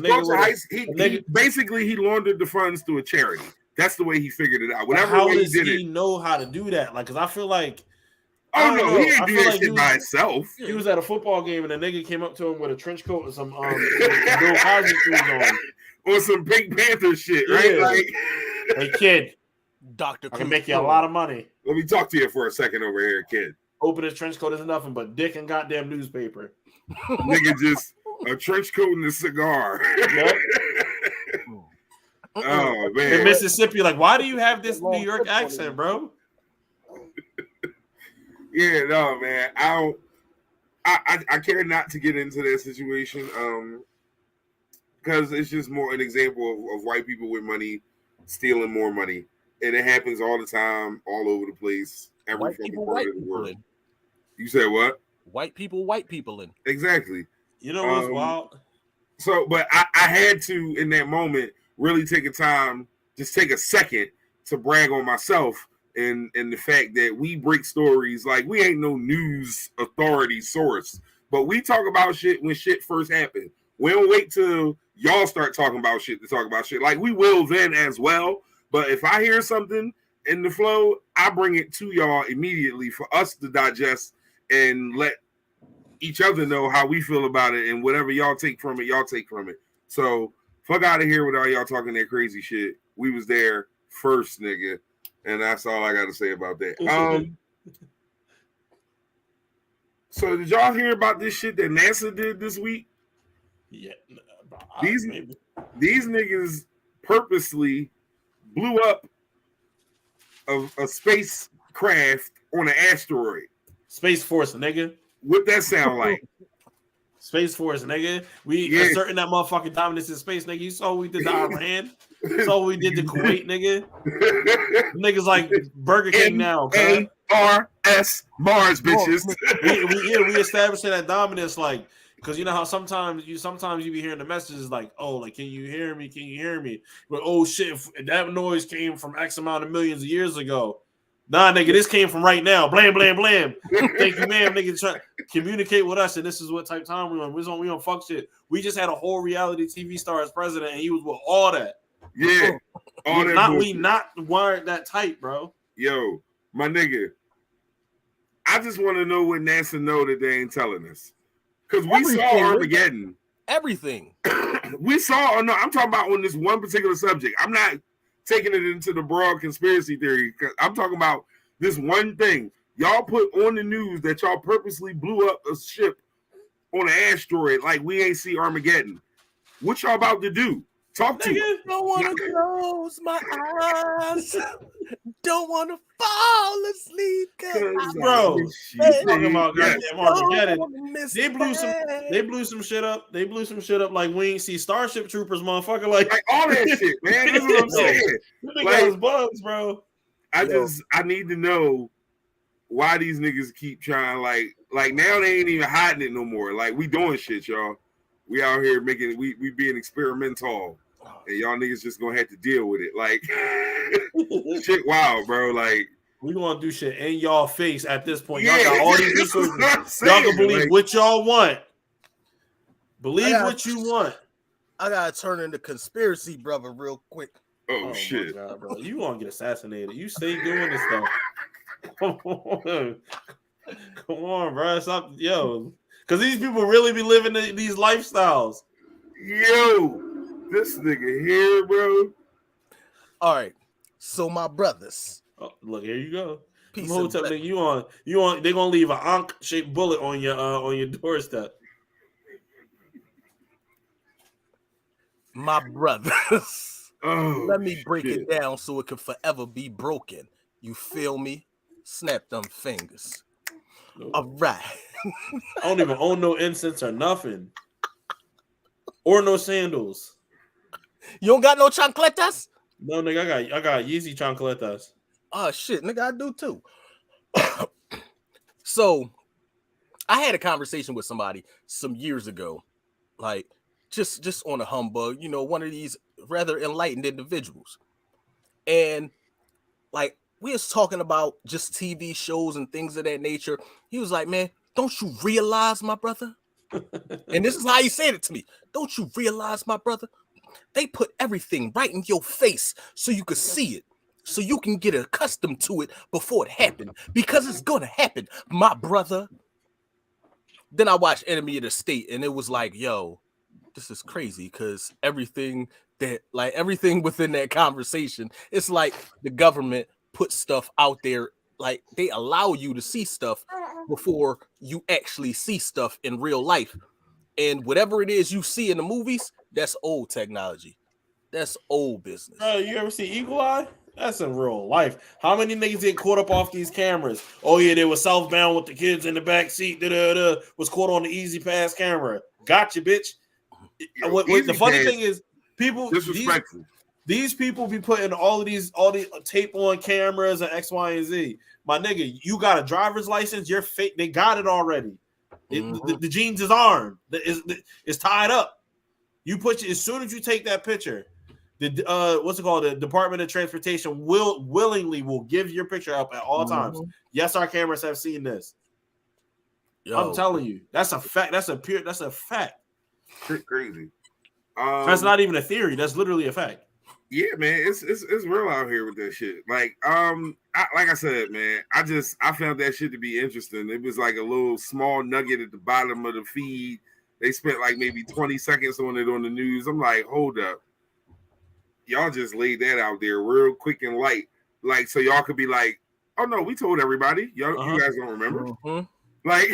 basically he laundered the funds to a charity. That's the way he figured it out. How does he know how to do that? Like, because I feel like. Oh no, he didn't do that shit by himself. He was at a football game and a nigga came up to him with a trench coat and some Bill Cosby shoes on. Or some Pink Panther shit, right? Yeah. Like, hey kid, Dr. I can make you a lot of money. Let me talk to you for a second over here, kid. Open his trench coat is nothing but dick and goddamn newspaper. Nigga, just a trench coat and a cigar. Yep. Oh man. In Mississippi, like, why do you have this New York accent, bro? Yeah, no, man. I care not to get into that situation. Because it's just more an example of white people with money stealing more money. And it happens all the time, all over the place, every fucking part of the world. You said what? White people in. Exactly. You know what's wild? So, but I had to, in that moment, really take a second to brag on myself and the fact that we break stories like we ain't no news authority source, but we talk about shit when shit first happened. We don't wait till y'all start talking about shit to talk about shit. Like we will then as well. But if I hear something in the flow, I bring it to y'all immediately for us to digest and let each other know how we feel about it. And whatever y'all take from it, y'all take from it. So fuck out of here with all y'all talking that crazy shit. We was there first, nigga. And that's all I got to say about that. So did y'all hear about this shit that NASA did this week? Yeah. These niggas purposely blew up a spacecraft on an asteroid. Space Force, nigga. What that sound like? Space Force, nigga. We asserting that motherfucking dominance in space, nigga. You saw what we did to Iran. You saw what we did to Kuwait, nigga. Niggas like Burger King now. MARS, Mars, bitches. we establishing that dominance, like, because you know how sometimes you be hearing the messages like, oh, like, can you hear me? Can you hear me? But oh shit, that noise came from X amount of millions of years ago. Nah, nigga, this came from right now. Blam, blam, blam. Thank you, ma'am. Nigga, try communicate with us, and this is what type of time we on. We don't fuck shit. We just had a whole reality TV star as president, and he was with all that. Yeah, all that. We not wired that tight, bro. Yo, my nigga, I just want to know what NASA know that they ain't telling us, because we saw Armageddon. Everything we saw. No, I'm talking about on this one particular subject. I'm not taking it into the broad conspiracy theory. I'm talking about this one thing. Y'all put on the news that y'all purposely blew up a ship on an asteroid like we ain't see Armageddon. What y'all about to do? Talk to us. Don't want to close my eyes. Don't want to fall asleep. Bro, talking about goddamn Armageddon. They blew some shit up. They blew some shit up like we ain't see Starship Troopers, motherfucker. Like all that shit, man. This is what I'm saying. Like bugs, bro. I need to know why these niggas keep trying. Like now they ain't even hiding it no more. Like we doing shit, y'all. We out here making we being experimental. And y'all niggas just gonna have to deal with it. Like shit wild, bro. Like We gonna do shit in y'all face at this point. Yeah, Y'all got all these that's what resources. I'm saying, Y'all can believe like- what y'all want. Believe what you want. I gotta turn into conspiracy brother real quick. Oh shit, my God, bro. You gonna get assassinated. You stay doing this stuff. Come on, bro. Stop, yo. Because these people really be living these lifestyles. yo, this nigga here, bro. All right, so my brothers, Oh, look, here you go. peace Them and hotel blessings. nigga, you on they gonna leave an Ankh-shaped bullet on your doorstep. My brothers. Oh, Let me break shit. it down so it can forever be broken. You feel me? Snap them fingers. No. All right. I don't even own no incense or nothing. Or no sandals. You don't got no chancletas? No, nigga, I got Yeezy chancletas. Oh shit, nigga, I do too. So I had a conversation with somebody some years ago, like just on a humbug, you know, one of these rather enlightened individuals. And like we was talking about just TV shows and things of that nature. He was like, man, don't you realize, my brother? And this is how he said it to me. Don't you realize, my brother? They put everything right in your face so you could see it, so you can get accustomed to it before it happened, because it's gonna happen, my brother. Then I watched Enemy of the State, and it was like, yo, this is crazy, because everything within that conversation, it's like the government put stuff out there, like they allow you to see stuff before you actually see stuff in real life. And whatever it is you see in the movies, that's old technology. That's old business. Bro, you ever see Eagle Eye? That's in real life. How many niggas get caught up off these cameras? Oh yeah, they were southbound with the kids in the back seat. Was caught on the Easy Pass camera. Gotcha, bitch. Yo, The funny Pass, thing is, people disrespectful. these people be putting all the tape on cameras and X, Y, and Z. My nigga, you got a driver's license. You're fake. They got it already. The jeans is armed. It's tied up. You as soon as you take that picture, what's it called? The Department of Transportation willingly will give your picture up at all times. Yes, our cameras have seen this. Yo. I'm telling you, that's a fact. That's a fact. Crazy. That's not even a theory. That's literally a fact. Yeah, man, it's real out here with that shit. Like, like I said, man, I found that shit to be interesting. It was like a little small nugget at the bottom of the feed. They spent like maybe 20 seconds on it on the news. I'm like, hold up, y'all just laid that out there real quick and light, like so y'all could be like, oh no, we told everybody. Y'all, you guys don't remember? Like,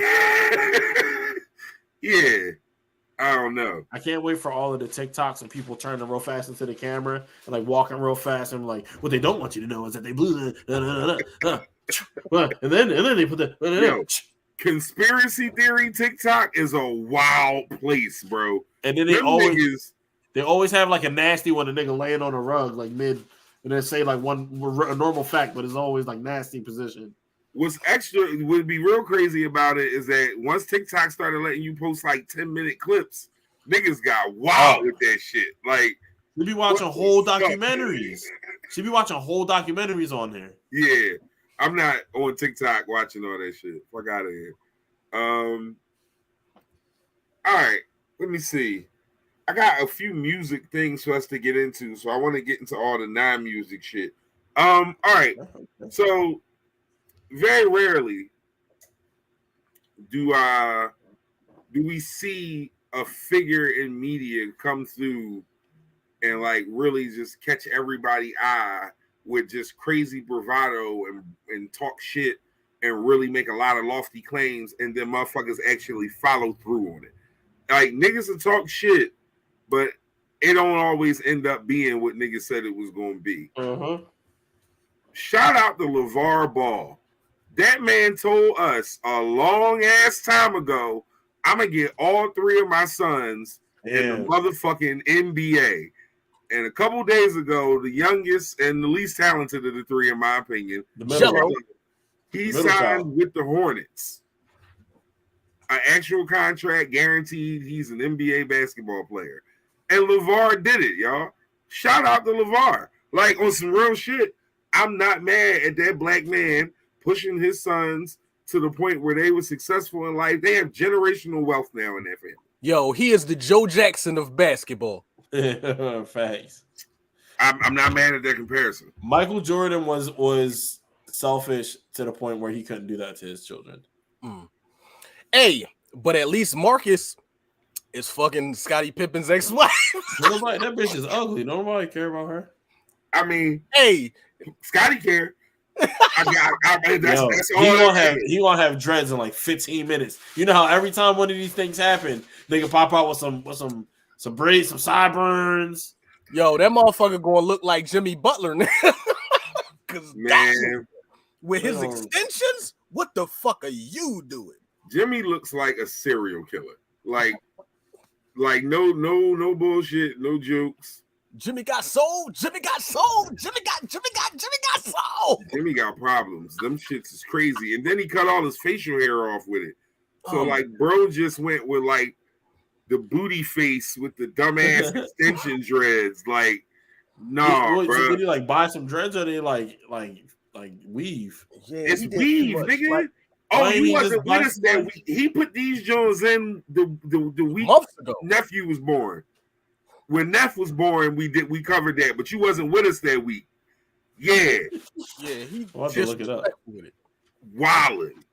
yeah. I don't know. I can't wait for all of the TikToks and people turning real fast into the camera and like walking real fast and like what they don't want you to know is that they blew and then they put the conspiracy theory TikTok is a wild place, bro. And then they always have like a nasty one, a nigga laying on a rug like mid, and then say like a normal fact, but it's always like nasty position. What's extra would be real crazy about it is that once TikTok started letting you post like 10-minute clips, niggas got wild with that shit. Like, you be watching whole documentaries. She be watching whole documentaries on there. Yeah, I'm not on TikTok watching all that shit. Fuck out of here. All right, let me see. I got a few music things for us to get into, so I want to get into all the non-music shit. All right, so. Very rarely do we see a figure in media come through and like really just catch everybody's eye with just crazy bravado and talk shit and really make a lot of lofty claims and then motherfuckers actually follow through on it. Like niggas will talk shit, but it don't always end up being what niggas said it was going to be. Shout out to LeVar Ball. That man told us a long ass time ago, I'm gonna get all three of my sons in the motherfucking NBA. And a couple days ago, the youngest and the least talented of the three, in my opinion, he signed with the Hornets. An actual contract guaranteed. He's an NBA basketball player. And LeVar did it, y'all. Shout out to LeVar. Like on some real shit. I'm not mad at that black man pushing his sons to the point where they were successful in life. They have generational wealth now in their family. Yo, he is the Joe Jackson of basketball. Facts. I'm not mad at that comparison. Michael Jordan was selfish to the point where he couldn't do that to his children. Hey, but at least Marcus is fucking Scottie Pippen's ex-wife. Nobody, that bitch is ugly. Nobody care about her. I mean, Hey, Scotty care. That's all. He gonna have dreads in like 15 minutes. You know how every time one of these things happen, they can pop out with some braids, some sideburns. yo, that motherfucker gonna look like Jimmy Butler now. Cause Man, with his extensions, what the fuck are you doing? Jimmy looks like a serial killer. Like no bullshit, no jokes. Jimmy got sold. Jimmy got sold. Jimmy got sold. Jimmy got problems. Them shits is crazy. And then he cut all his facial hair off with it. So like, bro just went with like the booty face with the dumbass extension dreads. Like, no, bro. So did he like buy some dreads or they like weave? Yeah, it's weave, nigga. Like, he wasn't with us that week. He put these Jones in the week months ago. Nephew was born. When Neff was born, we covered that, but you wasn't with us that week. Yeah. Yeah, he have to look it up. With it. Wildin'.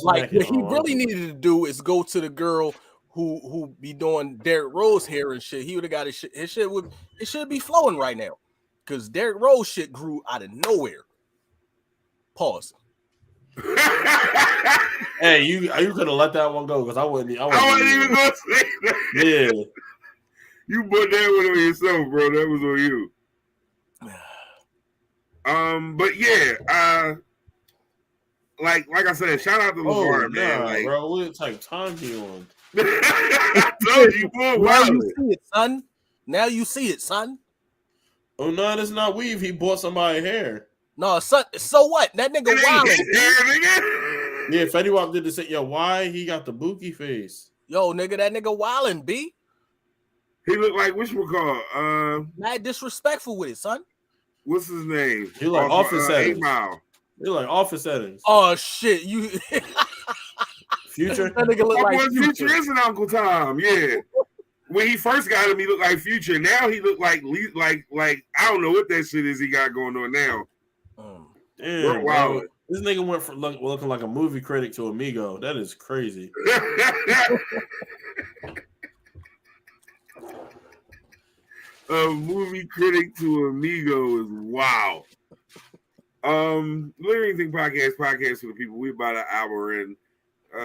Like what he really needed to do is go to the girl who be doing Derrick Rose hair and shit. He would have got his shit. It should be flowing right now. Cause Derrick Rose shit grew out of nowhere. Pause. Hey, you could have let that one go because I wasn't even gonna say that. Yeah. You put that one on yourself, bro. That was on you. But yeah, like I said, shout out to LeVar, man. Like, bro, what type of time he on? I told you, boy. Now you see it, son. Now you see it, son. Oh no, that's not weave. He bought somebody's hair. No, son. So what? That nigga wild. Yeah, Fetty Wap did the same. Yo, why he got the Buki face? Yo, nigga, that nigga wildin', B. He looked like whatchamacallit? Mad disrespectful with it, son. What's his name? He like office settings. 8 Mile. He like office settings. Oh shit, you Future. That nigga look like Future is an Uncle Tom. Yeah. When he first got him, he looked like Future. Now he looked like I don't know what that shit is he got going on now. Damn, wow. This nigga went from looking like a movie critic to Amigo. That is crazy. A movie critic to Amigo is wow. Literally Anything podcast for the people. We about an hour in.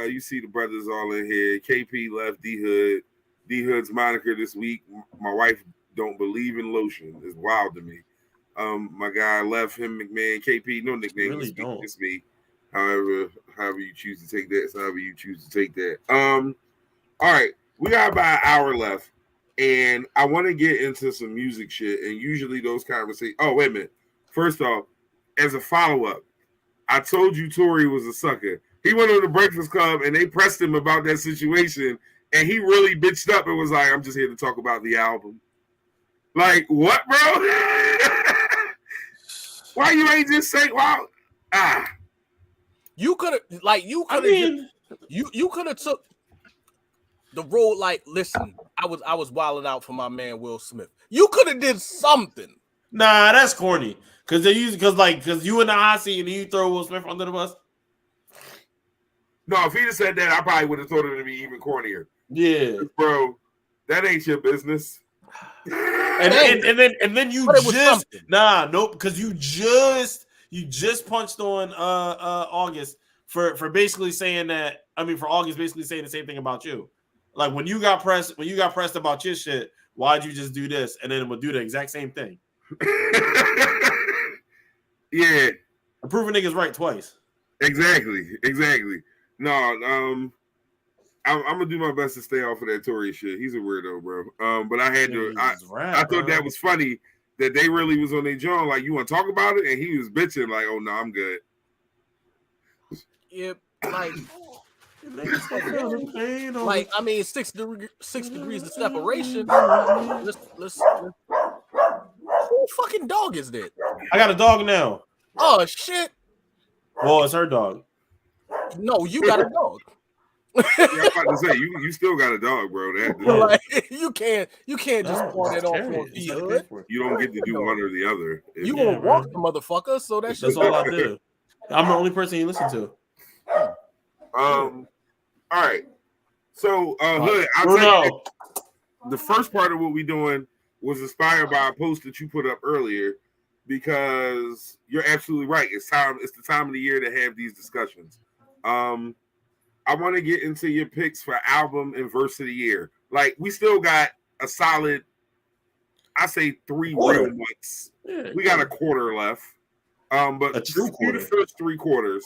You see the brothers all in here. KP left D Hood. D Hood's moniker this week. My wife don't believe in lotion. It's wild to me. My guy left him, McMahon. KP, no nickname. Really don't. It's me. However you choose to take that, it's however you choose to take that. All right, we got about an hour left, and I want to get into some music shit. And usually those conversations. Oh, wait a minute. First off, as a follow-up, I told you Tory was a sucker. He went on the Breakfast Club, and they pressed him about that situation, and he really bitched up and was like, "I'm just here to talk about the album." Like, what, bro? Why you ain't just say, "Wow"? You could have you could have took the road. Like, listen, I was wilding out for my man Will Smith. You could have did something. Nah, that's corny. Cause you in the hot seat and you throw Will Smith under the bus. No, if he'd have said that, I probably would have thought it to be even cornier. Yeah, bro, that ain't your business. And then you just nope, because you just punched on August for basically saying that. I mean, for August basically saying the same thing about you. Like when you got pressed about your shit, why'd you just do this? And then it would do the exact same thing. Yeah, proving niggas right twice. Exactly. No, I'm gonna do my best to stay off of that Tory shit. He's a weirdo, bro. But I had to. I thought that was funny that they really was on their jaw. Like, you want to talk about it, and he was bitching like, "Oh no, I'm good." Yep, like I mean, 6 degrees of separation. Let's who fucking dog is that? I got a dog now. Oh shit! Well, it's her dog. No, you got a dog. Yeah, I'm about to say you still got a dog, bro. Like, you can't just pour that off on It's the like hood. paperwork. You don't get to do one or the other. You Yeah, gonna walk bro. the motherfucker, so that's That's all I do. I'm the only person you listen to. All right. So Hood, I'll Bruno. tell you, the first part of what we doing was inspired by a post that you put up earlier, because you're absolutely right. It's the time of the year to have these discussions. I want to get into your picks for album and verse of the year. Like, we still got a solid, I say 3 Quarter. real months. Yeah, We got a quarter left. But A true through the quarter. first 3 quarters,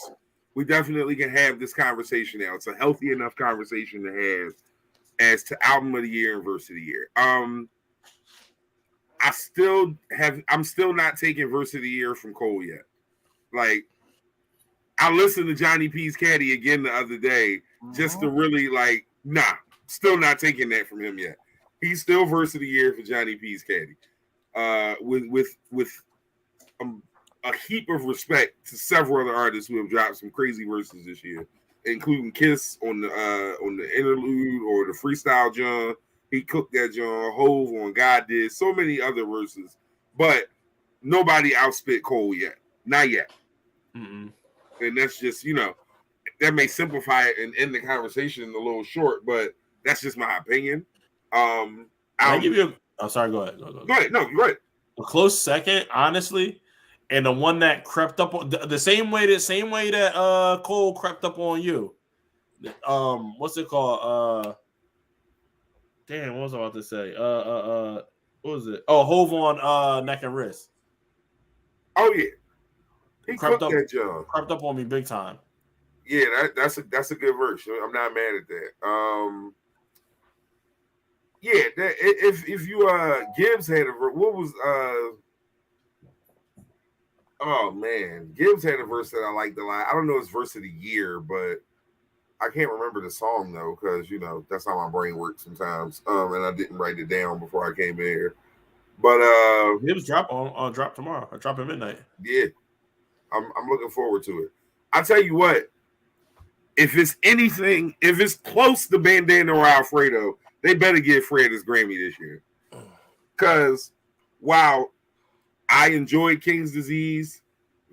we definitely can have this conversation now. It's a healthy enough conversation to have as to album of the year and verse of the year. I'm still not taking verse of the year from Cole yet. Like, I listened to Johnny P's Caddy again the other day just to really still not taking that from him yet. He's still verse of the year for Johnny P's Caddy. With a heap of respect to several other artists who have dropped some crazy verses this year, including Kiss on the interlude or the freestyle John. He cooked that John. Hove on God Did. So many other verses, but nobody outspit Cole yet. Not yet. Mm-mm. And that's just, that may simplify it and end the conversation a little short, but that's just my opinion. Can I give you a... Oh, sorry, go ahead. Go ahead. No, go ahead. A close second, honestly, and the one that crept up on the same way that Cole crept up on you. What's it called? Damn, what was I about to say? What was it? Oh, Hove on Neck and Wrist. Oh yeah. He Crept cooked up, that John. crept up on me big time. Yeah, that's a good verse. I'm not mad at that. Yeah, if you Gibbs had what was oh man, Gibbs had a verse that I liked a lot. I don't know his verse of the year, but I can't remember the song though, because that's how my brain works sometimes. And I didn't write it down before I came in here. But Gibbs drop tomorrow. I drop at midnight. yeah, I'm looking forward to it. I tell you what, if it's close to Bandana or Alfredo, they better give Fred his Grammy this year. Because while I enjoyed King's Disease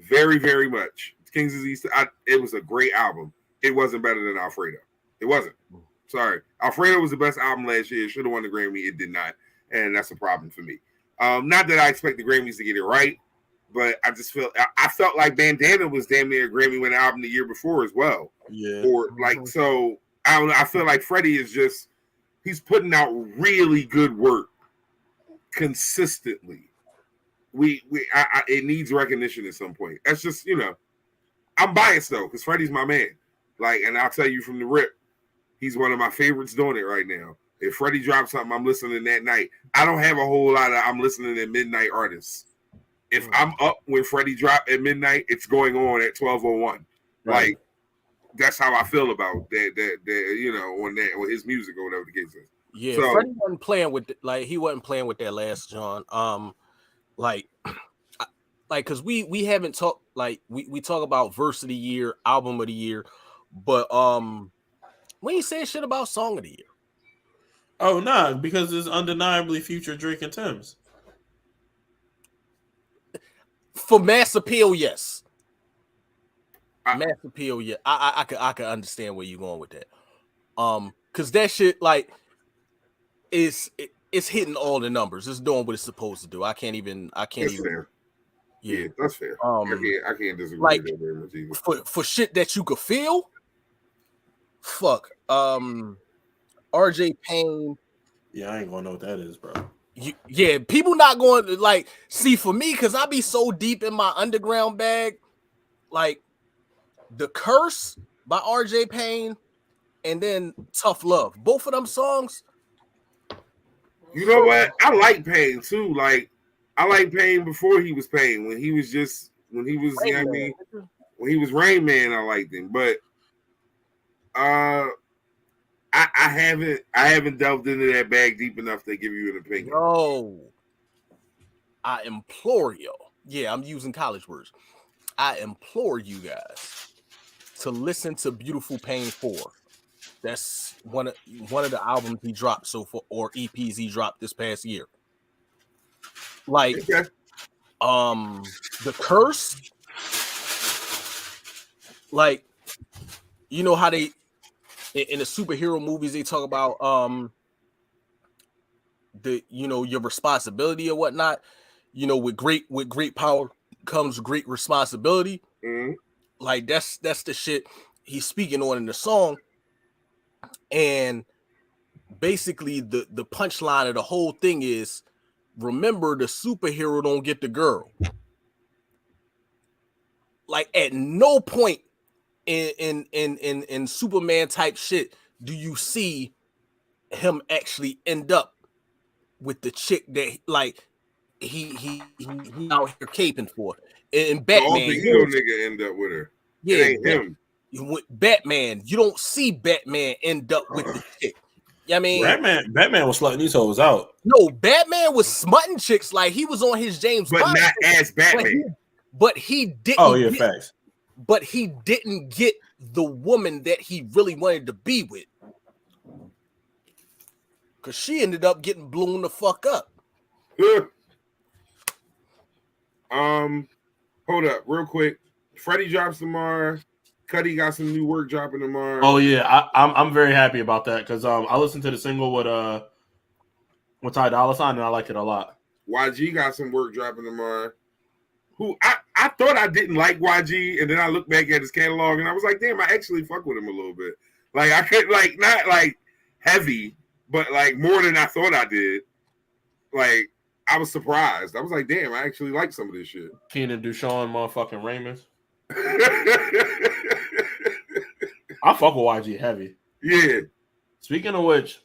very, very much, King's Disease, it was a great album. It wasn't better than Alfredo. It wasn't. Sorry. Alfredo was the best album last year. It should have won the Grammy. It did not. And that's a problem for me. Not that I expect the Grammys to get it right, but I felt like Bandana was damn near a Grammy winning album the year before as well. Yeah. Or so I don't know. I feel like Freddie is he's putting out really good work consistently. It needs recognition at some point. That's just, I'm biased though, because Freddie's my man. And I'll tell you from the rip, he's one of my favorites doing it right now. If Freddie drops something, I'm listening that night. I don't have a whole lot of I'm listening to midnight artists. If I'm up when Freddie dropped at midnight, it's going on at 12:01. Right. That's how I feel about that. On that, or his music or whatever the case is. Yeah, So, Freddie wasn't playing with he wasn't playing with that last John. Because we haven't talked we talk about verse of the year, album of the year, but we ain't saying shit about song of the year. Oh nah, because it's undeniably Future, Drake, and Tim's. For mass appeal, yes. Mass appeal, yeah. I could understand where you're going with that. Because that shit it's hitting all the numbers. It's doing what it's supposed to do. I can't even. Fair. Yeah, that's fair. I can't disagree with that very much either. For shit that you could feel. Fuck. RJ Payne. Yeah, I ain't gonna know what that is, bro. People not going to see for me, because I be so deep in my underground bag. The Curse by RJ Payne and then Tough Love. Both of them songs. You know what? I like Payne too. I like Payne before he was Payne. When he was when he was Rain Man, I liked him. But I haven't delved into that bag deep enough to give you an opinion. No. I implore you. Yeah, I'm using college words. I implore you guys to listen to Beautiful Pain 4. That's one of the albums he dropped so far, or EPs he dropped this past year. Like, Okay. The Curse, like, you know how they in the superhero movies they talk about the your responsibility or whatnot. With great power comes great responsibility. Mm-hmm. Like that's the shit he's speaking on in the song. And basically the punchline of the whole thing is, remember, the superhero don't get the girl. Like, at no point in Superman type shit do you see him actually end up with the chick that like he out here caping for. In Batman, the ego nigga end up with her. Yeah, it ain't him. With Batman, you don't see Batman end up with the chick. I mean, Batman was slutting these hoes out. No, Batman was smutting chicks like he was on his James Bond, but not as Batman. But he didn't. Oh yeah, facts. But he didn't get the woman that he really wanted to be with, because she ended up getting blown the fuck up. Hold up, real quick. Freddie drops tomorrow. Cudi got some new work dropping tomorrow. Oh yeah, I'm very happy about that because I listened to the single with Ty Dolla $ign and I like it a lot. YG got some work dropping tomorrow. Who I thought I didn't like YG, and then I looked back at his catalog and I was like, damn, I actually fuck with him a little bit. Like I could not like heavy, but like more than I thought I did. Like I was surprised. I was like, damn, I actually like some of this shit. Kenan Dushawn, motherfucking Raymond. I fuck with YG heavy. Yeah. Speaking of which,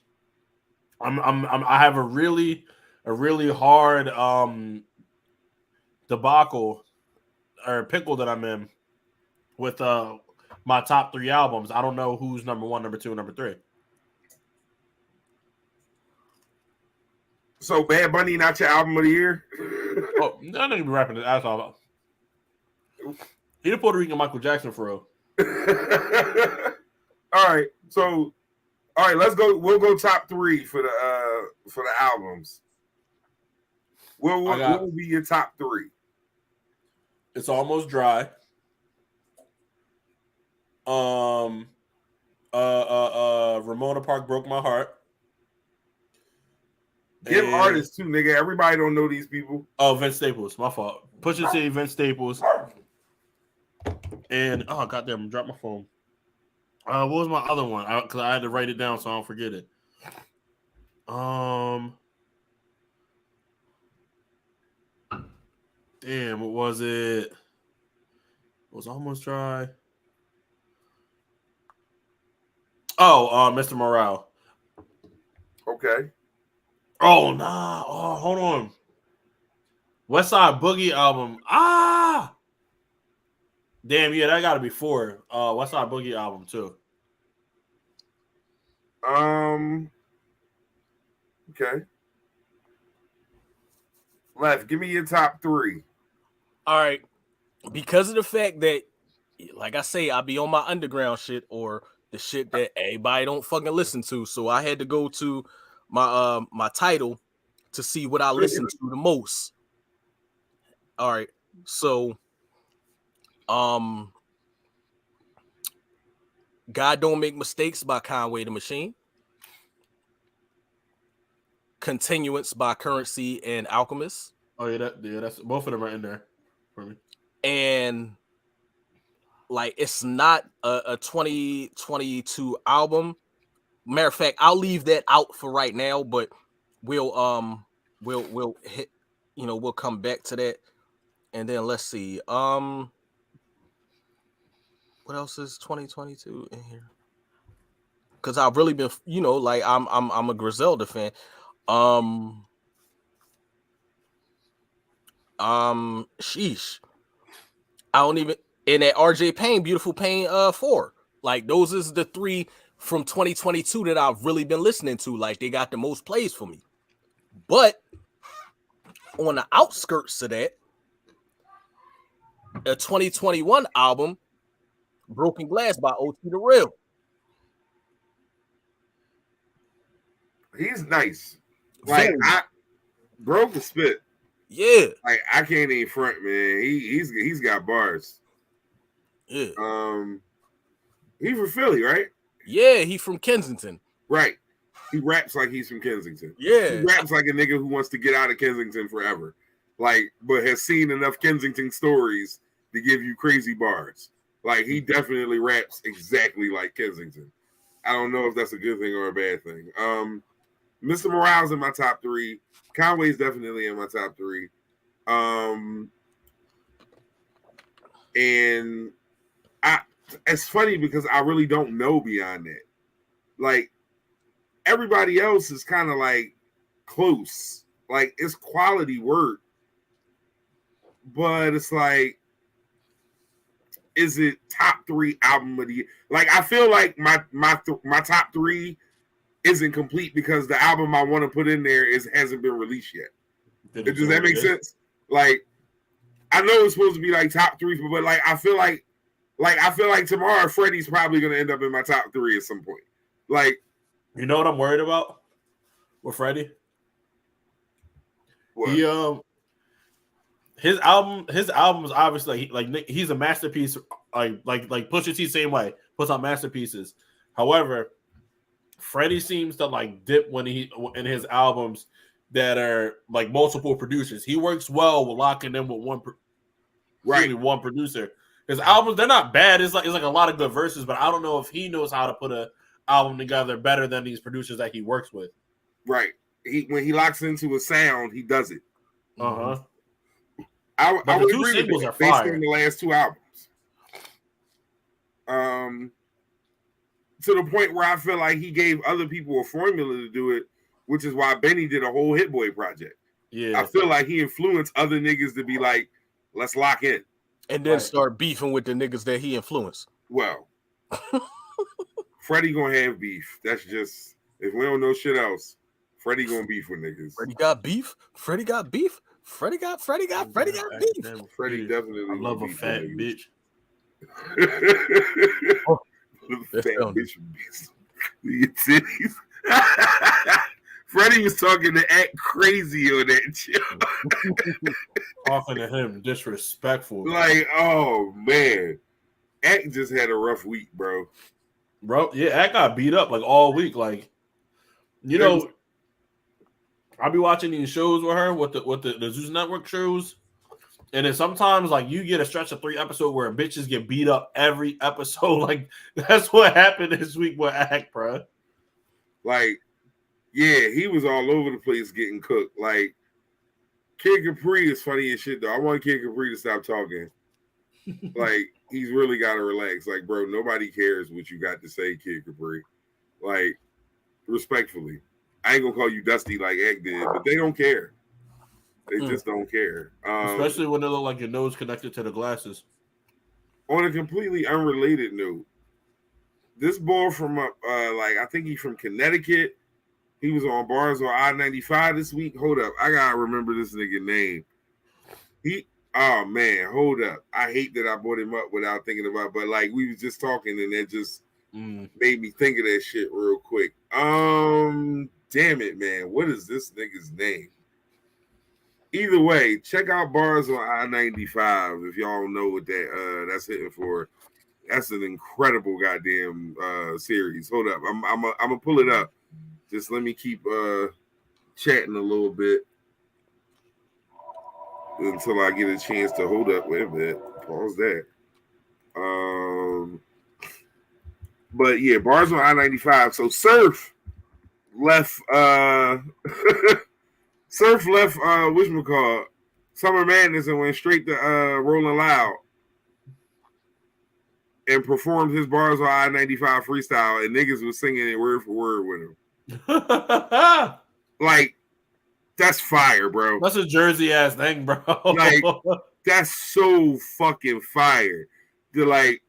I have a really hard debacle or pickle that I'm in with my top 3 albums. I don't know who's number 1, number 2, and number 3. So Bad Bunny not your album of the year? Oh, that nigga be rapping his ass off. He the Puerto Rican Michael Jackson for real. All right, let's go. We'll go top 3 for the albums. What will be your top 3? It's Almost Dry. Ramona Park Broke My Heart. Give artists too, nigga. Everybody don't know these people. Oh, Vince Staples. My fault. Pusha T, Vince Staples. And oh goddamn, I dropped my phone. What was my other one? Because I had to write it down so I don't forget it. Damn, what was it? It was Almost Dry. Oh, Mr. Morale. Okay. Oh nah. Oh, hold on. West Side Boogie album. Damn, yeah, that gotta be 4. West Side Boogie album too. Okay. Left, give me your top 3. All right. Because of the fact that, like I say, I be on my underground shit or the shit that everybody don't fucking listen to. So I had to go to my my title to see what I listen to the most. All right. So God Don't Make Mistakes by Conway the Machine. Continuance by Currency and Alchemist. Oh yeah, that's both of them are in there for me. And like, it's not a 2022 album. Matter of fact, I'll leave that out for right now, but we'll hit, we'll come back to that. And then let's see. What else is 2022 in here? Because I've really been, like I'm a Griselda fan. Sheesh. I don't even, in that RJ Payne, Beautiful Pain 4. Like, those is the 3 from 2022 that I've really been listening to. Like, they got the most plays for me. But on the outskirts of that, a 2021 album, Broken Glass by OT The Real. He's nice. Like bro can spit. Yeah. Like I can't even front, man. He's got bars. Yeah. He from Philly, right? Yeah, he from Kensington. Right. He raps like he's from Kensington. Yeah. He raps like a nigga who wants to get out of Kensington forever. Like, but has seen enough Kensington stories to give you crazy bars. Like, he definitely raps exactly like Kensington. I don't know if that's a good thing or a bad thing. Mr. Morale's in my top 3. Conway's definitely in my top 3. And it's funny because I really don't know beyond that. Like, everybody else is kind of like close. Like, it's quality work. But it's like, is it top 3 album of the year? Like, I feel like my top 3 isn't complete because the album I want to put in there hasn't been released yet. Does that make sense? Like, I know it's supposed to be like top 3, but like I feel like tomorrow Freddie's probably gonna end up in my top 3 at some point. Like, you know what I'm worried about with Freddie? What? His album is obviously he's a masterpiece. Like Pusha T, same way, puts out masterpieces. However, Freddie seems to like dip when he in his albums that are like multiple producers. He works well with locking in with one producer. His albums, they're not bad. It's like a lot of good verses, but I don't know if he knows how to put an album together better than these producers that he works with. Right. When he locks into a sound, he does it. Uh-huh. I would two agree singles with are that, based fire. on the last 2 albums. To the point where I feel like he gave other people a formula to do it, which is why Benny did a whole Hit Boy project. Yeah. I feel like he influenced other niggas to be like, let's lock in. And then start beefing with the niggas that he influenced. Well, Freddie gonna have beef. That's just, if we don't know shit else, Freddie gonna beef with niggas. Freddie got beef. Freddie got beef. Freddie got beef. Freddie definitely. I love a fat bitch. Fat bitch with titties. Freddie was talking to act crazy on that shit. Talking to him disrespectful. Like, oh man, Act just had a rough week, bro. Bro, yeah, Act got beat up like all week. Like, you know, I'll be watching these shows with her with the Zeus Network shows, and then sometimes like you get a stretch of 3 episodes where bitches get beat up every episode. Like, that's what happened this week with Act, bro. Like, yeah, he was all over the place getting cooked. Like, Kid Capri is funny as shit, though. I want Kid Capri to stop talking. Like, he's really got to relax. Like, bro, nobody cares what you got to say, Kid Capri. Like, respectfully. I ain't going to call you Dusty like Egg did, but they don't care. They just don't care. Especially when they look like your nose connected to the glasses. On a completely unrelated note, this boy from, I think he's from Connecticut. He was on bars on I-95 this week. Hold up. I got to remember this nigga name. Oh, man. Hold up. I hate that I brought him up without thinking about it. But, like, we was just talking, and that just made me think of that shit real quick. Damn it, man. What is this nigga's name? Either way, check out bars on I-95 if y'all know what that's hitting for. That's an incredible goddamn series. Hold up. I'm gonna pull it up. Just let me keep chatting a little bit until I get a chance to hold up. Wait a minute. Pause that. But yeah, bars on I-95. So Surf left whatchamacallit, Summer Madness and went straight to Rolling Loud and performed his bars on I-95 freestyle, and niggas was singing it word for word with him. Like, that's fire, bro. That's a Jersey ass thing, bro. Like, that's so fucking fire. They're like,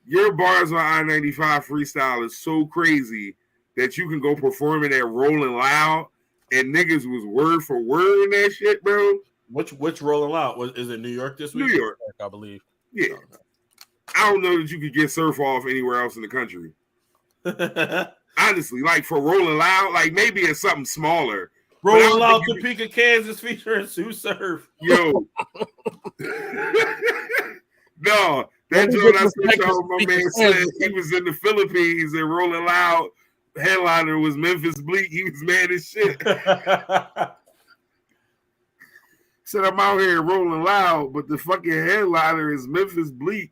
your bars on I-95 freestyle is so crazy that you can go perform it at Rolling Loud, and niggas was word for word in that shit, bro. Which Rolling Loud? Is it New York this week? New York, I believe. Yeah. I don't know that you could get Surf Off anywhere else in the country. Honestly, like for Rolling Loud, like maybe it's something smaller. Rolling Loud, Topeka, Kansas, featuring Sue Surf. Yo. No, that joint I sent y'all, my man said he was in the Philippines and Rolling Loud headliner was Memphis Bleak. He was mad as shit. Said I'm out here rolling loud, but the fucking headliner is Memphis Bleak.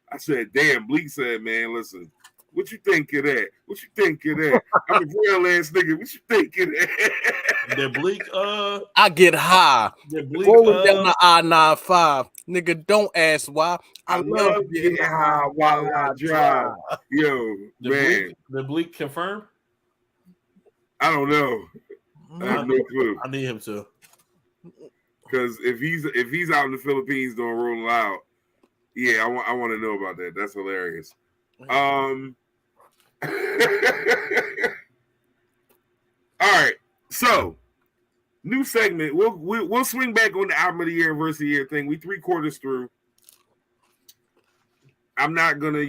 I said, damn. Bleak said, man, listen, what you think of that? What you think of that? I'm a real ass nigga. What you think of that? The Bleak, I get high. The Bleak, rolling down the I-95. Nigga, don't ask why. I love getting high while I drive. Yo, man. The Bleak confirmed? I don't know. I have no clue. I need him to. Because if he's out in the Philippines doing Rolling Loud, yeah, I want to know about that. That's hilarious. All right, so new segment. We'll swing back on the album of the year and verse of the year thing. We 3/4 through. I'm not gonna,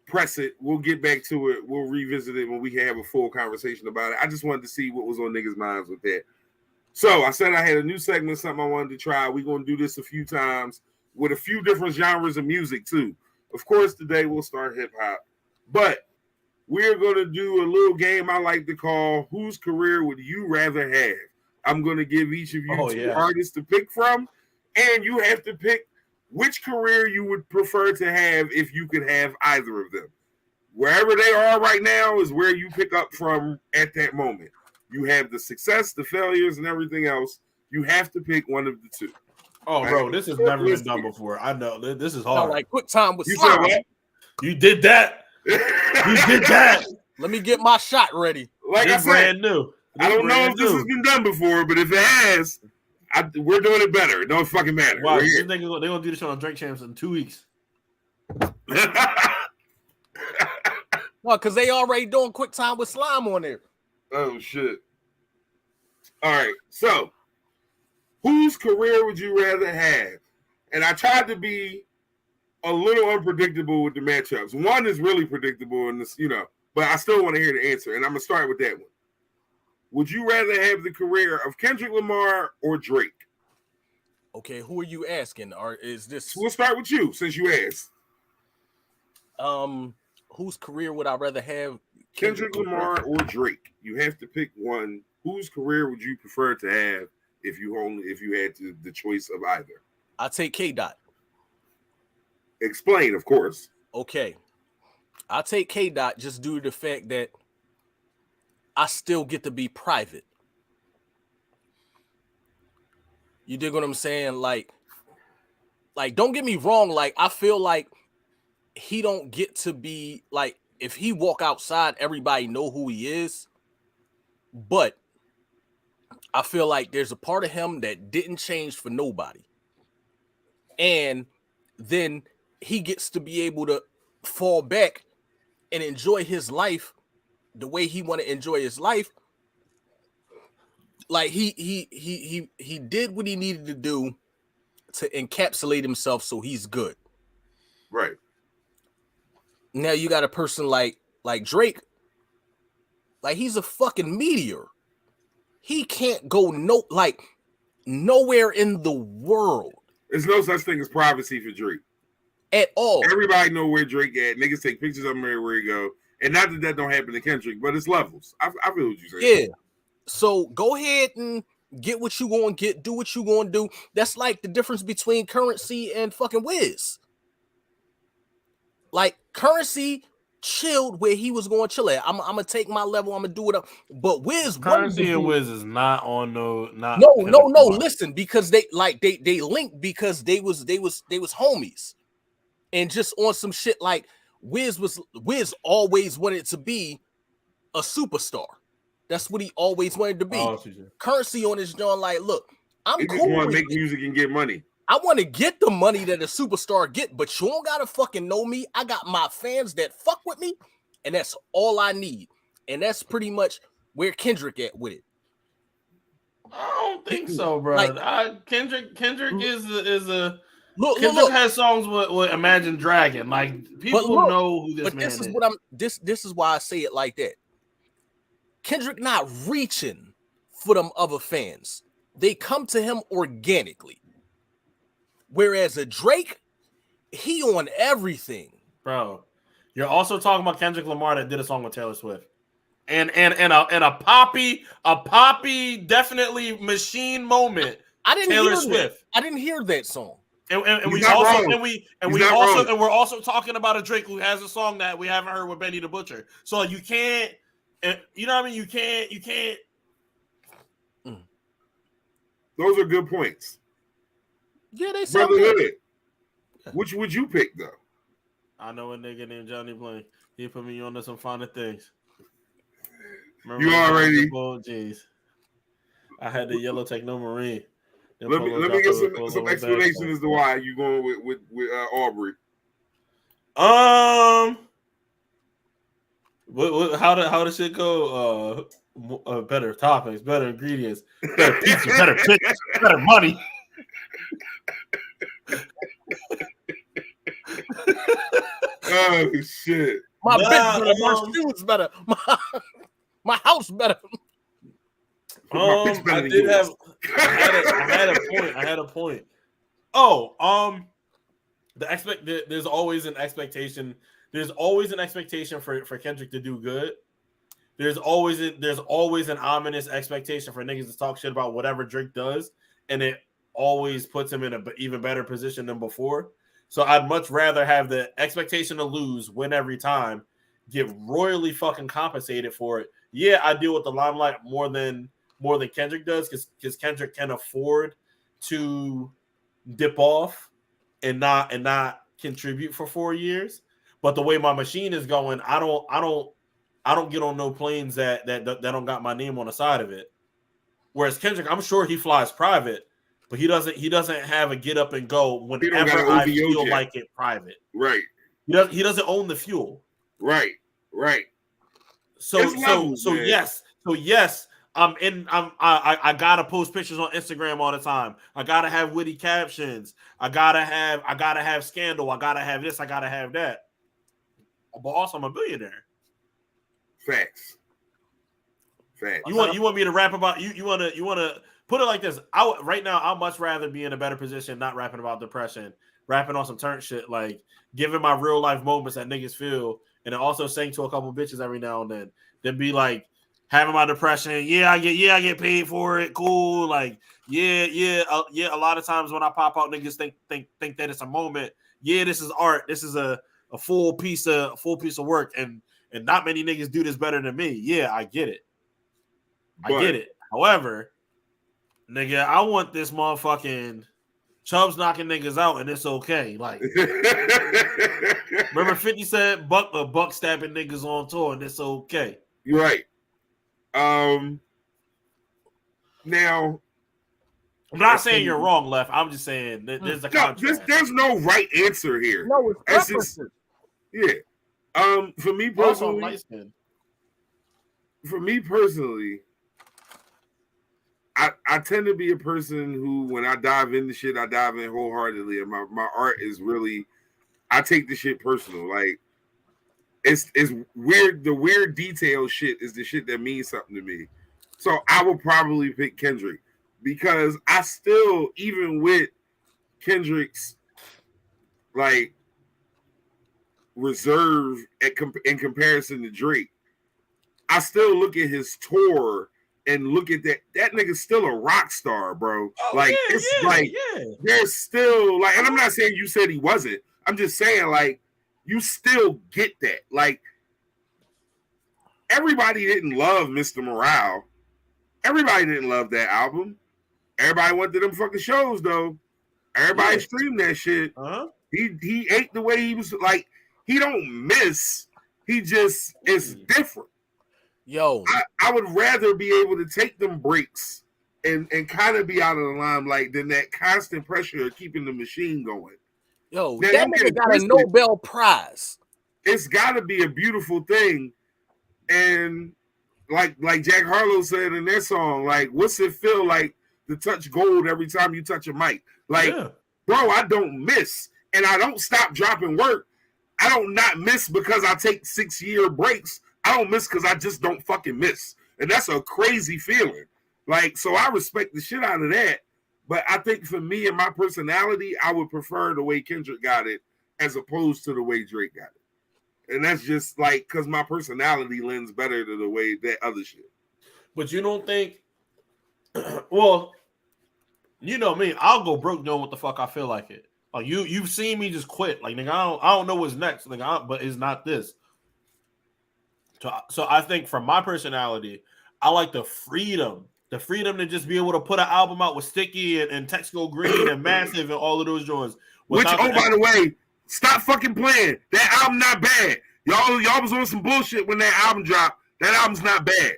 press it. We'll get back to it. We'll revisit it when we can have a full conversation about it. I just wanted to see what was on niggas' minds with that. So I said I had a new segment, something I wanted to try. We're going to do this a few times with a few different genres of music too. Of course, today we'll start hip hop, but we're going to do a little game I like to call Whose Career Would You Rather Have? I'm going to give each of you two artists to pick from, and you have to pick which career you would prefer to have if you could have either of them. Wherever they are right now is where you pick up from at that moment. You have the success, the failures, and everything else. You have to pick one of the two. Oh, right? Bro, this has never been done before. I know. This is hard. Like quick time with you said what? You did that. You did that. Let me get my shot ready. Like this I said, brand new. I don't know if this has been done before, but if it has, we're doing it better. It don't fucking matter. Wow, they're going to do this on Drink Champs in 2 weeks. Well, because they already doing quick time with Slime on there. Oh, shit. All right. So, whose career would you rather have? And I tried to be a little unpredictable with the matchups. One is really predictable, in this, but I still want to hear the answer. And I'm going to start with that one. Would you rather have the career of Kendrick Lamar or Drake? Okay, who are you asking? Or is this? We'll start with you since you asked. Whose career would I rather have? Kendrick Lamar or Drake? You have to pick one. Whose career would you prefer to have if you had the choice of either? I'll take K-Dot. Explain, of course. Okay. I'll take K-Dot just due to the fact that I still get to be private. You dig what I'm saying? Like, don't get me wrong. Like, I feel like he don't get to be like, if he walk outside, everybody know who he is. But I feel like there's a part of him that didn't change for nobody. And then he gets to be able to fall back and enjoy his life the way he want to enjoy his life. Like he did what he needed to do to encapsulate himself so he's good. Right. Now you got a person like Drake. Like, he's a fucking meteor. He can't go nowhere in the world. There's no such thing as privacy for Drake. At all. Everybody know where Drake at. Niggas take pictures of him everywhere he go. And not that don't happen to Kendrick, but it's levels. I feel what you're saying. Yeah. So go ahead and get what you going to get. Do what you going to do. That's like the difference between Currency and fucking Wiz. Like, Currency chilled where he was going to chill at. I'm going to take my level. I'm going to do it up. But Wiz, Currency and Wiz is not on no. Listen, because they linked because they was homies, and just on some shit like Wiz always wanted to be a superstar. That's what he always wanted to be. Oh, Currency on his joint, like, look, I'm he cool. Just want to make music and get money. I want to get the money that a superstar get, but you don't gotta fucking know me. I got my fans that fuck with me, and that's all I need. And that's pretty much where Kendrick at with it. I don't think so, bro. Like, Kendrick is a Kendrick has songs with Imagine Dragon. Like people know who this man is. This is why I say it like that. Kendrick not reaching for them other fans. They come to him organically. Whereas a Drake, he on everything. Bro, you're also talking about Kendrick Lamar that did a song with Taylor Swift. And a poppy definitely machine moment. Taylor Swift. I didn't hear that song. And we're also talking about a Drake who has a song that we haven't heard with Benny the Butcher. So you can't, you know what I mean? You can't. Those are good points. Yeah, they sound Brother good. Hood, which would you pick though? I know a nigga named Johnny Blaine. He put me on to some finer things. Remember you already. Oh, jeez. I had the yellow Techno Marine. Let me get some explanation as to why you going with Aubrey. How does shit go? Better toppings, better ingredients, better pizza, better pictures, better money. Oh shit! My bitch better, my shoes better, my house better. I had a point. There's always an expectation. There's always an expectation for Kendrick to do good. There's always an ominous expectation for niggas to talk shit about whatever Drake does, and it always puts him in an even better position than before. So I'd much rather have the expectation to lose, win every time, get royally fucking compensated for it. Yeah, I deal with the limelight more than Kendrick does, because Kendrick can afford to dip off and not contribute for 4 years. But the way my machine is going, I don't get on no planes that don't got my name on the side of it. Whereas Kendrick, I'm sure he flies private, but he doesn't have a get up and go whenever I feel like it private. Right. He doesn't own the fuel. Right. So yes. I gotta post pictures on Instagram all the time. I gotta have witty captions. I gotta have scandal. I gotta have this. I gotta have that. But also, I'm a billionaire. Facts. You want me to rap about you? You want to put it like this? Right now, I'd much rather be in a better position, not rapping about depression, rapping on some turn shit, like giving my real life moments that niggas feel, and then also saying to a couple bitches every now and then be like, having my depression, I get paid for it, cool, like a lot of times when I pop out, niggas think that it's a moment. Yeah, this is art. This is a full piece of work, and not many niggas do this better than me. Yeah, I get it. I get it. However, nigga, I want this motherfucking Chubbs knocking niggas out, and it's okay. Like, remember 50 said buck stabbing niggas on tour, and it's okay. You're right. Now, I'm not saying you're wrong, Left. I'm just saying there's a contrast. There's no right answer here. No, it's preferences. Yeah. For me personally, I tend to be a person who, when I dive into shit, I dive in wholeheartedly, and my art is really, I take the shit personal. Like, it's weird. The weird detail shit is the shit that means something to me. So I will probably pick Kendrick, because I still, even with Kendrick's like reserve in comparison to Drake, I still look at his tour and look at that nigga's still a rock star, bro. There's still like, and I'm not saying you said he wasn't. I'm just saying, like, you still get that. Like, everybody didn't love Mr. Morale. Everybody didn't love that album. Everybody went to them fucking shows, though. Everybody streamed that shit. Uh-huh. He ate the way he was. Like, he don't miss. He just is different. Yo, I would rather be able to take them breaks and kind of be out of the limelight than that constant pressure of keeping the machine going. Yo, now, that nigga got a Nobel Prize. It's got to be a beautiful thing. And like Jack Harlow said in their song, like, what's it feel like to touch gold every time you touch a mic? Like, bro, I don't miss, and I don't stop dropping work. I don't not miss because I take 6-year breaks. I don't miss because I just don't fucking miss, and that's a crazy feeling. Like, so I respect the shit out of that. But I think for me and my personality, I would prefer the way Kendrick got it as opposed to the way Drake got it. And that's just like because my personality lends better to the way that other shit. But you don't think? Well, you know me. I'll go broke doing what the fuck I feel like it. Like you've seen me just quit. Like nigga, I don't know what's next. Like, but it's not this. So I think from my personality, I like the freedom to just be able to put an album out with Sticky and Text Go Green and Massive and all of those joints. Which, oh, by the way, stop fucking playing. That album not bad. Y'all was on some bullshit when that album dropped. That album's not bad.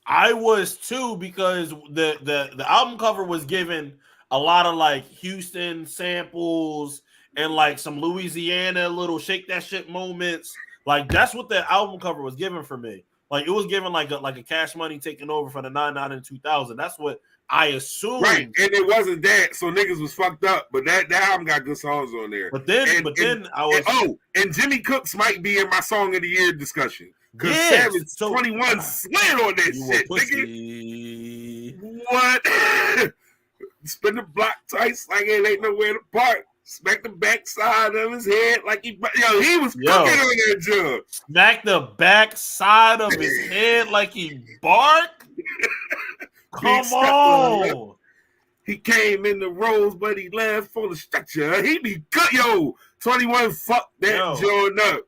I was too, because the album cover was given a lot of like Houston samples and like some Louisiana little shake that shit moments. Like that's what the album cover was given for me. Like it was given like a Cash Money taking over for the 99 and 2000. That's what I assumed. Right, and it wasn't that, so niggas was fucked up. But that album got good songs on there. But then I was and Jimmy Cooks might be in my Song of the Year discussion. Because Savage 21 slid on that shit, nigga. What? Spin the block twice like it ain't nowhere to park. Smack the backside of his head like he was cooking on that jug. Smack the backside of his head like he barked? Come on. He came in the rose, but he left for the structure. He be good, 21 fuck that joint up.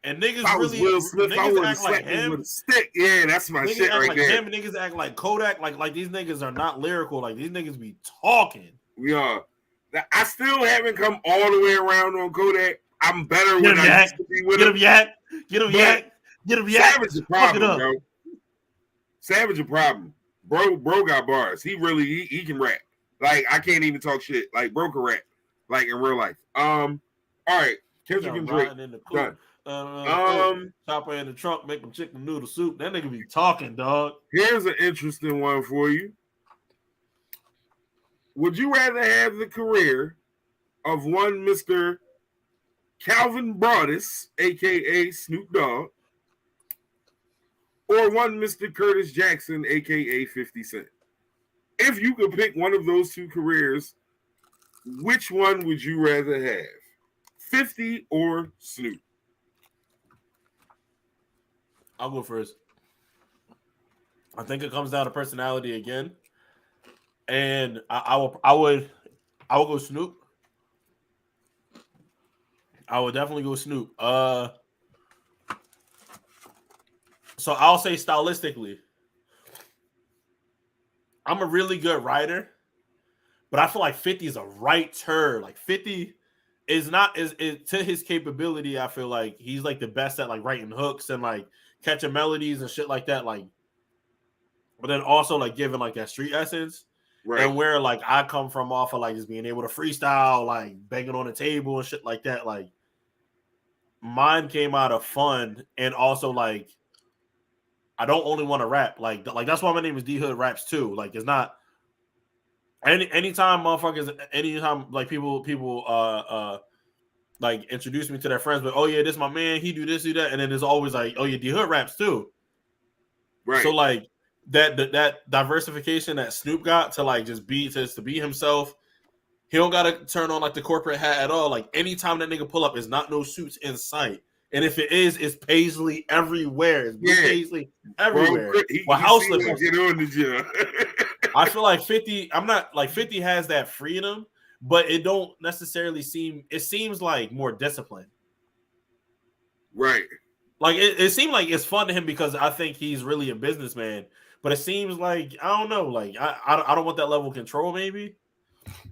And niggas I was really Will Smith, niggas act like him with a stick. Yeah, that's my niggas shit act right like there. Him, niggas act like Kodak. Like these niggas are not lyrical. Like these niggas be talking. We are. I still haven't come all the way around on Kodak. I'm better when I used to be with him. Get him yak. Savage a problem, bro. Savage a problem. Bro got bars. He can rap. Like I can't even talk shit. Like bro can rap. Like in real life. All right. Kendrick and Drake. Done. Chopper in the trunk, make them chicken noodle soup. That nigga be talking, dog. Here's an interesting one for you. Would you rather have the career of one Mr. Calvin Broadus, aka Snoop Dogg, or one Mr. Curtis Jackson, aka 50 Cent? If you could pick one of those two careers, which one would you rather have? 50 or Snoop? I'll go first. I think it comes down to personality again. And I would go Snoop. I would definitely go Snoop. So I'll say stylistically, I'm a really good writer, but I feel like 50 is a writer. Like 50 is not is to his capability. I feel like he's like the best at like writing hooks and like catching melodies and shit like that. Like, but then also like giving like that street essence. Right. And where like I come from off of like just being able to freestyle, like banging on the table and shit like that. Like mine came out of fun and also like I don't only want to rap. Like that's why my name is D Hood Raps too. Like it's not anytime like people like introduce me to their friends, but oh yeah, this my man, he do this, do that, and then there's always like, oh yeah, D Hood Raps too. Right. So like that diversification that Snoop got to like just be himself. He don't gotta turn on like the corporate hat at all. Like anytime that nigga pull up, is not no suits in sight. And if it is, it's paisley everywhere. It's blue paisley everywhere. Bro, house slippers. Get on the gym. I feel like 50. I'm not like 50 has that freedom, but it don't necessarily seem. It seems like more disciplined. Right. Like it seemed like it's fun to him because I think he's really a businessman. But it seems like I don't know. Like I don't want that level of control, maybe.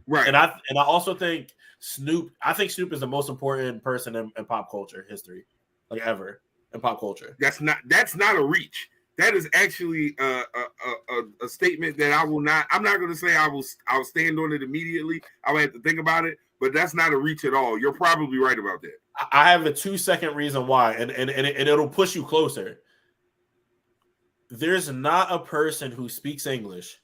Right. And I also think Snoop. I think Snoop is the most important person in pop culture history, like ever in pop culture. That's not a reach. That is actually a statement that I will not. I'm not going to say I'll stand on it immediately. I will have to think about it. But that's not a reach at all. You're probably right about that. I have a 2-second reason why, and it'll push you closer. There's not a person who speaks English.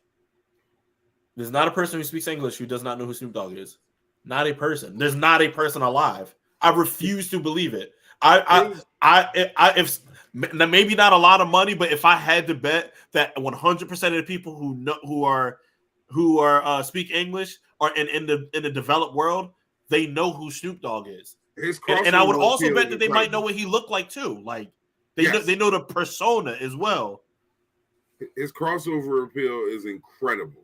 There's not a person who speaks English who does not know who Snoop Dogg is. Not a person. There's not a person alive. I refuse to believe it. If maybe not a lot of money, but if I had to bet that 100% of the people who speak English or in the developed world, they know who Snoop Dogg is. And I would also bet that they might know what he looked like too. Like they know the persona as well. His crossover appeal is incredible,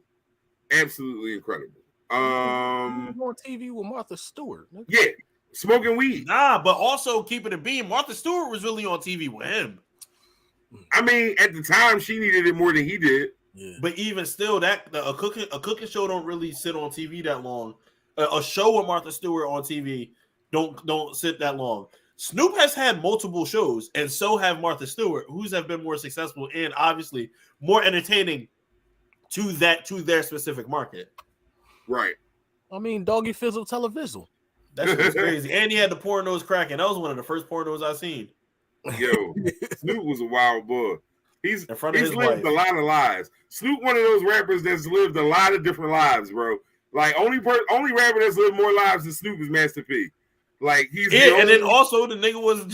absolutely incredible. On TV with Martha Stewart. Yeah, smoking weed. Nah, but also keeping it being, Martha Stewart was really on TV with him. I mean, at the time, she needed it more than he did. Yeah. But even still, a cooking show don't really sit on TV that long. A show with Martha Stewart on TV don't sit that long. Snoop has had multiple shows, and so have Martha Stewart, whose have been more successful and obviously more entertaining to their specific market. Right. I mean, Doggy Fizzle Television. That shit was crazy. And he had the pornos cracking. That was one of the first pornos I seen. Yo, Snoop was a wild boy. He's lived wife. A lot of lives. Snoop, one of those rappers that's lived a lot of different lives, bro. Like only rapper that's lived more lives than Snoop is Master P. Like he's and then also the nigga was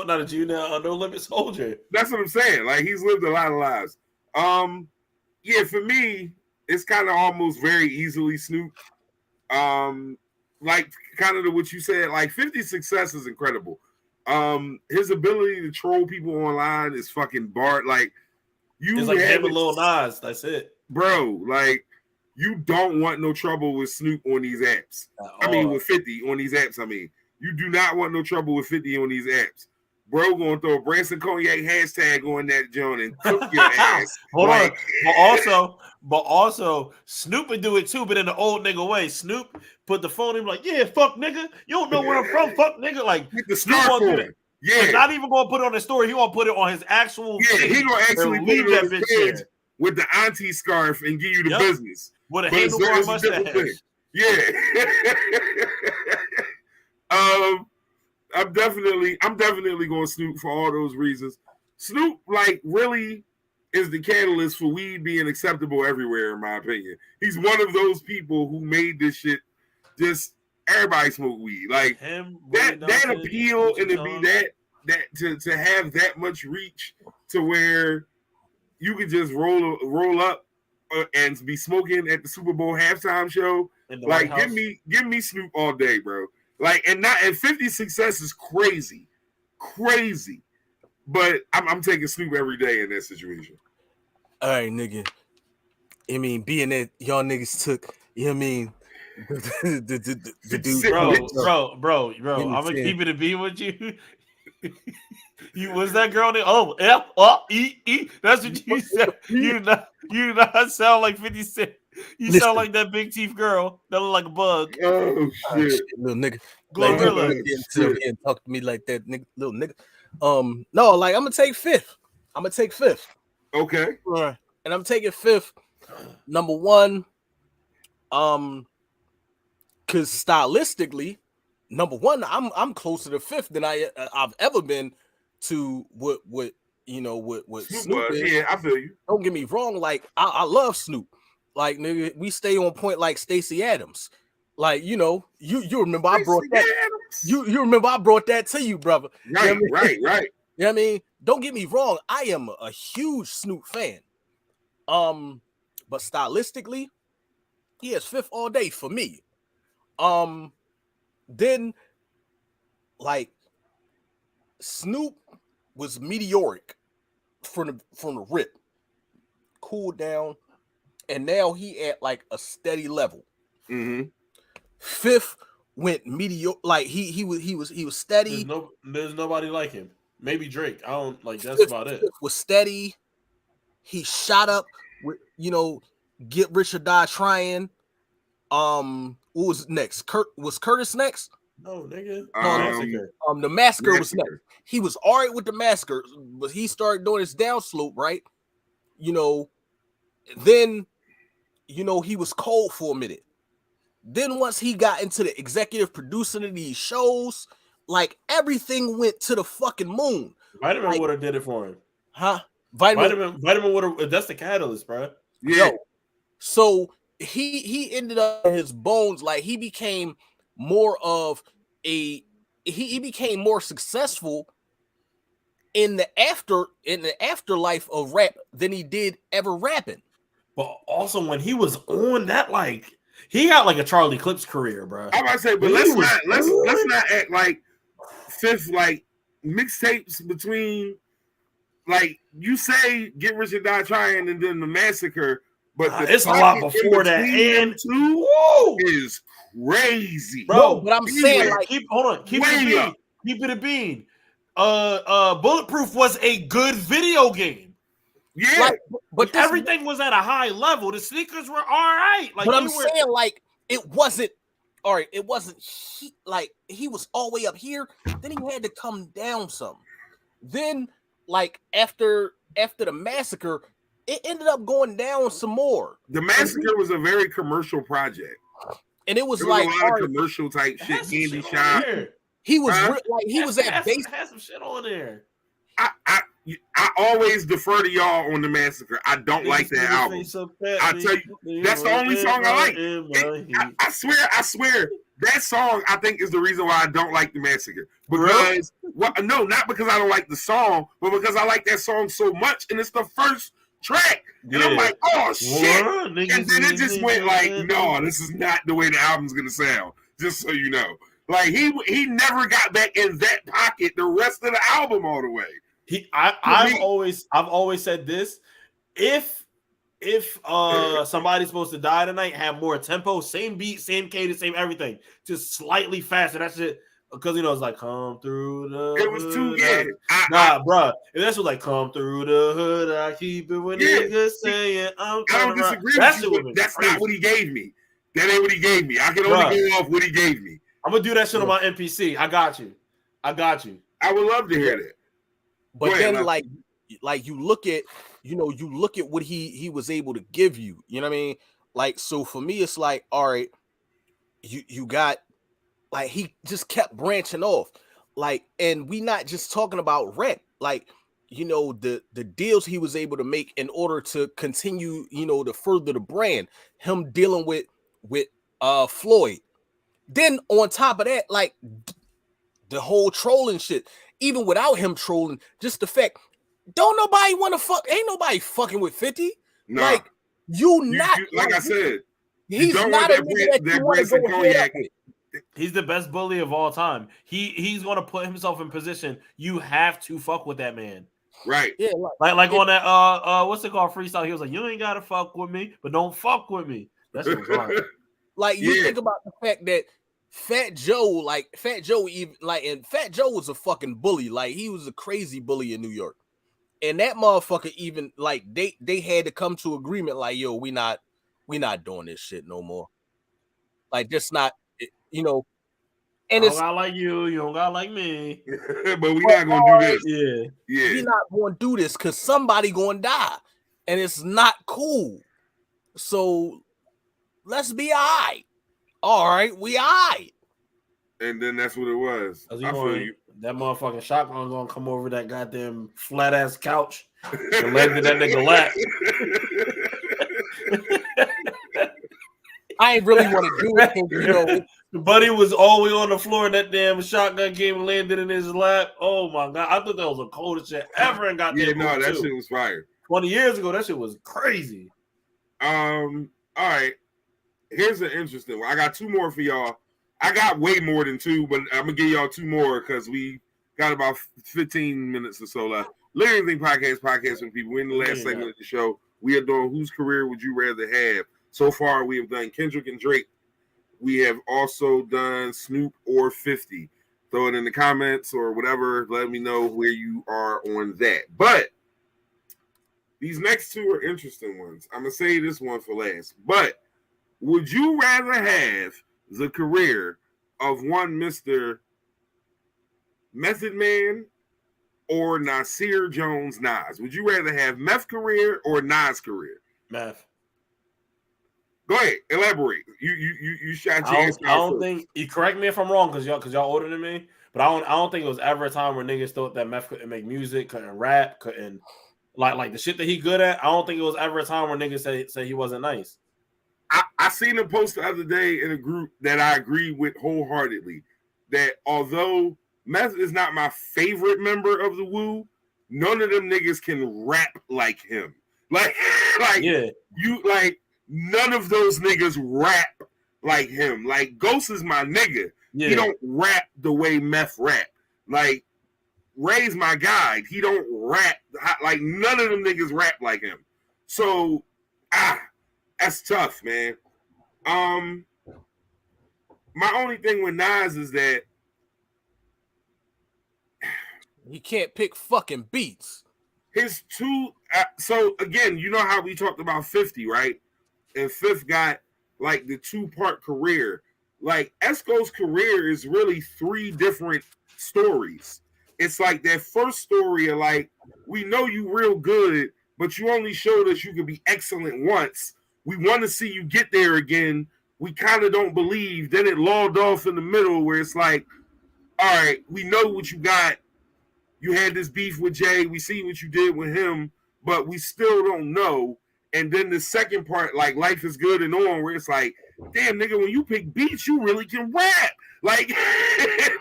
not a junior, No Limit soldier. That's what I'm saying. Like he's lived a lot of lives. Yeah, for me, it's kind of almost very easily Snoop. Like kind of what you said, like 50's success is incredible. His ability to troll people online is fucking Bart. Like it's like him and Lil Nas. That's it, bro. Like you don't want no trouble with Snoop on these apps. I mean, with 50 on these apps. I mean, you do not want no trouble with 50 on these apps. Bro, gonna throw a Branson Cognac hashtag on that joint and cook your ass. Hold on, but also Snoop would do it too, but in the old nigga way. Snoop put the phone in like, yeah, fuck nigga, you don't know where I'm from, fuck nigga. Like the Snoop won't do that. Yeah, not even gonna put it on the story. He gonna put it on his actual. Yeah, he gonna actually leave that bitch page with the auntie scarf and give you the business. With a handlebar mustache. Yeah. I'm definitely going Snoop for all those reasons. Snoop, like, really is the catalyst for weed being acceptable everywhere, in my opinion. He's one of those people who made this shit just everybody smoke weed. Like that appeal and to be to have that much reach to where you could just roll up and be smoking at the Super Bowl halftime show. Like, give me Snoop all day, bro. Like, and 50's success is crazy. But I'm taking Snoop every day in that situation. All right, nigga. I mean, being that y'all niggas took, you know what I mean? The dude, bro. I'm gonna keep it a beat with you. You was that girl name? Oh, F-E-E. That's what you said. You not sound like 50 Cent. You sound like that big teeth girl that look like a bug. Oh shit, little nigga. Glorilla. And talk to me like that, nigga, little nigga. No, like I'm gonna take fifth. Okay. And I'm taking fifth. Number one, because stylistically, number one, I'm closer to fifth than I've ever been to what Snoop is. Yeah, I feel you. Don't get me wrong. Like I love Snoop. Like, nigga, we stay on point like Stacey Adams. Like, you remember I brought that. You remember I brought that to you, brother. Right, you know right. You know what I mean? Don't get me wrong. I am a huge Snoop fan. But stylistically, he is fifth all day for me. Then, like, Snoop was meteoric from the rip, cooled down, and now he at like a steady level. Mm-hmm. Fifth went meteoric, like he was steady. There's nobody like him. Maybe Drake. I don't like. That's Fifth, about it. Was steady. He shot up with Get Rich or Die Trying. What was next? Was Curtis next? No, nigga. The Massacre was next. He was all right with the Massacre, but he started doing his downslope, right? Then, he was cold for a minute. Then once he got into the executive producing of these shows, like everything went to the fucking moon. Vitamin would have did it for him. Huh? Vitamin would have. That's the catalyst, bro. Yeah. So he ended up in his bones, like he became more of he became more successful in the afterlife of rap than he did ever rapping. But also when he was on that, like he got like a Charlie Clips career, bro. I about to say, but let's not act like fifth like mixtapes between like you say Get Rich or Die Trying and then the Massacre, but it's a lot before that. And two is crazy, bro. But I'm saying, like, keep it a bean. Bulletproof was a good video game. Yeah, like, but everything was at a high level. The sneakers were all right. Like, but I'm saying, like, it wasn't all right. It wasn't he was all the way up here. Then he had to come down some. Then, like after the Massacre, it ended up going down some more. The Massacre was a very commercial project, and it was there like was a lot of commercial type shit. Candy Shop. He was he was at base. Had some shit on there. I always defer to y'all on the Massacre. I don't like that album. I tell you, that's the only song I like. I swear, that song I think is the reason why I don't like the Massacre. Because no, not because I don't like the song, but because I like that song so much, and it's the first track, and I'm like, oh shit, and then it just went like, no, this is not the way the album's gonna sound. Just so you know, like he never got back in that pocket the rest of the album all the way. I've always said this: if somebody's supposed to die tonight, have more tempo, same beat, same cadence, same everything, just slightly faster. That's it. Because it's like come through the. It was too good. Bro. If that's what like come through the hood, I keep it when niggas saying I'm. I don't disagree with you, but that's not what he gave me. That ain't what he gave me. I can only go off what he gave me. I'm gonna do that shit on my NPC. I got you. I would love to hear that. But then, like you look at what he was able to give you. You know what I mean? Like, so for me, it's like, all right, you got like he just kept branching off, like, and we not just talking about rap, like, the deals he was able to make in order to continue, to further the brand. Him dealing with Floyd. Then on top of that, like the whole trolling shit. Even without him trolling, just the fact, don't nobody want to fuck, ain't nobody fucking with 50. Nah. Like, like I said, he's not a nigga that you want to go cognac. He's the best bully of all time. He's going to put himself in position. You have to fuck with that man. Right. Yeah. Like on that, what's it called, freestyle? He was like, you ain't got to fuck with me, but don't fuck with me. That's what was hard. Like, you think about the fact that Fat Joe even like, and Fat Joe was a fucking bully. Like, he was a crazy bully in New York. And that motherfucker even like they had to come to agreement, like, yo, we not doing this shit no more. Like, just not, and it's not like you don't got like me. But we not gonna do this. Yeah. We not gonna do this because somebody gonna die. And it's not cool. So let's be all right, we all right. And then that's what it was. I feel you. That motherfucking shotgun gonna come over that goddamn flat ass couch and land in that nigga lap. I ain't really want to do it, Buddy was all the way on the floor and that damn shotgun came and landed in his lap. Oh my god, I thought that was the coldest shit ever and got that shit was fire. 20 years ago, that shit was crazy. All right. Here's an interesting one. I got two more for y'all. I got way more than two, but I'm gonna give y'all two more because we got about 15 minutes or so left. Literally podcast with people. We're in the last segment of the show. We are doing whose career would you rather have? So far, we have done Kendrick and Drake. We have also done Snoop or 50. Throw it in the comments or whatever. Let me know where you are on that. But these next two are interesting ones. I'm gonna say this one for last. But would you rather have the career of one Mr. Method Man or Nasir Jones Nas? Would you rather have Meth career or Nas career? Meth. Go ahead, elaborate. You shot your answer. I don't think you correct me if I'm wrong because y'all older than me, but I don't think it was ever a time where niggas thought that Meth couldn't make music, couldn't rap, couldn't like the shit that he good at. I don't think it was ever a time where niggas say he wasn't nice. I seen a post the other day in a group that I agree with wholeheartedly. That although Meth is not my favorite member of the Wu, none of them niggas can rap like him. Like Yeah. None of those niggas rap like him. Like Ghost is my nigga. Yeah. He don't rap the way Meth rap. Like Ray's my guy. He don't rap like none of them niggas rap like him. So that's tough, man. My only thing with Nas is that he can't pick fucking beats. His two. So again, you know how we talked about 50, right? And Fifth got like the 2-part career. Like Esco's career is really 3 different stories. It's like that first story of like, we know you real good, but you only showed us you could be excellent once. We want to see you get there again. We kind of don't believe. Then it lulled off in the middle where it's like, all right, we know what you got. You had this beef with Jay. We see what you did with him, but we still don't know. And then the second part, like Life is Good and On, where it's like, damn, nigga, when you pick beats, you really can rap. Like,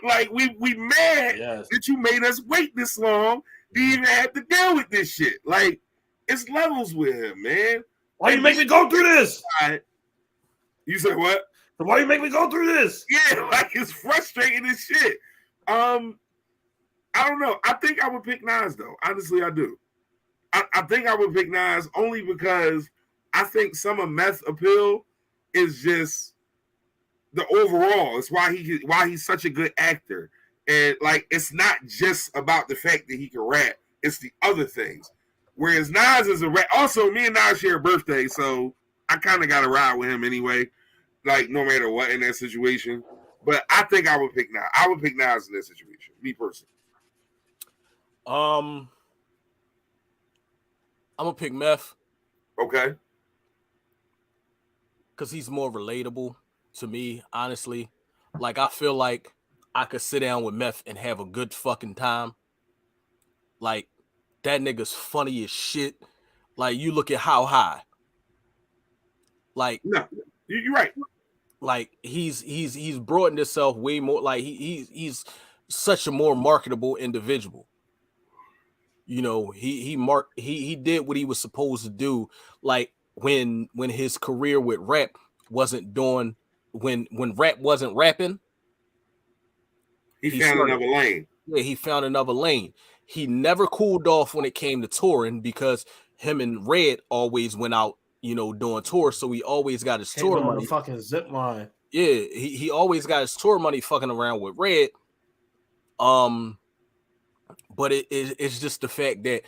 like we mad that you made us wait this long to even have to deal with this shit. Like, it's levels with him, man. Why you make me go through this? You said what? Why you make me go through this? Yeah, like it's frustrating as shit. I don't know. I think I would pick Nas though. Honestly, I do. I think I would pick Nas only because I think some of Meth's appeal is just the overall. It's why he's such a good actor. And like it's not just about the fact that he can rap, it's the other things. Whereas Nas is a rap. Also, me and Nas share a birthday, so I kind of got to ride with him anyway. Like no matter what in that situation. But I think I would pick Nas. I would pick Nas in that situation, me personally. I'm gonna pick Meth. Okay. Because he's more relatable to me, honestly. Like I feel like I could sit down with Meth and have a good fucking time. Like that nigga's funny as shit. Like you look at How High. Like no, you're right. Like he's broadened himself way more. Like he's such a more marketable individual. You know, he did what he was supposed to do. Like when his career with rap wasn't doing, when rap wasn't rapping, he found another lane. Yeah, he found another lane. He never cooled off when it came to touring because him and Red always went out, you know, doing tours. So he always got his tour money. Fucking zip line. Yeah, he always got his tour money fucking around with Red. But it's just the fact that,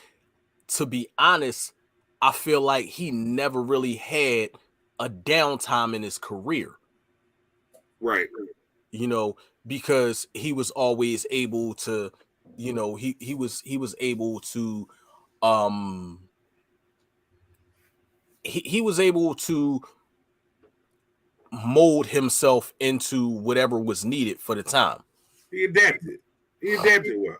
to be honest, I feel like he never really had a downtime in his career. Right. You know, because he was always able to, you know, he was able to he was able to mold himself into whatever was needed for the time. He adapted well.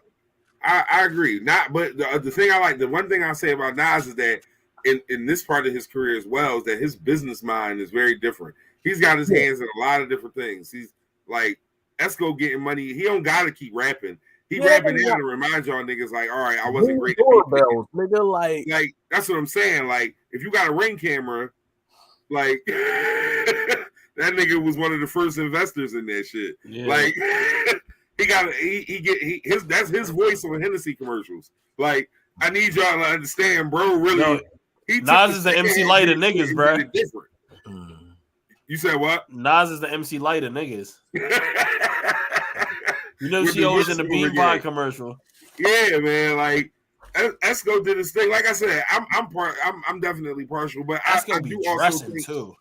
I agree. But the thing I like, the one thing I say about Nas is that in this part of his career as well is that his business mind is very different. He's got his hands in a lot of different things. He's like Esco getting money. He don't gotta keep rapping. He rapping in to remind y'all niggas like, all right, I wasn't great. Doorbells, nigga, like that's what I'm saying. Like if you got a Ring camera, like that nigga was one of the first investors in that shit. Yeah. Like. That's his voice on Hennessy commercials. Like, I need y'all to understand, bro. Really, Nas is the MC Light of niggas, bro. You said what? Nas is the MC Light of niggas. You know she always in the Bean Pie commercial. Yeah, man. Like Esco did his thing. Like I said, I'm definitely partial, but I do also think too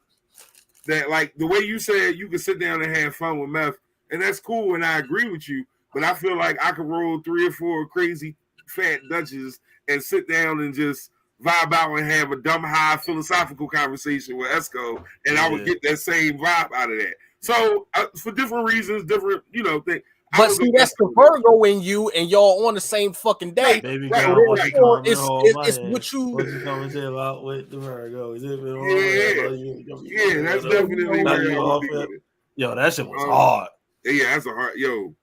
that like the way you said you can sit down and have fun with Meth. And that's cool, and I agree with you. But I feel like I could roll 3 or 4 crazy fat Dutches and sit down and just vibe out and have a dumb, high philosophical conversation with Esco, and I would get that same vibe out of that. So for different reasons, different, you know, things. But see, that's the Virgo in you, and y'all on the same fucking day. Baby Right, girl, right, what right. you coming It's home? what you. What you coming to about with the Virgo? Is it Yeah, that's definitely where I would be with it. Yo, that shit was hard. Yeah, that's a hard. Yo,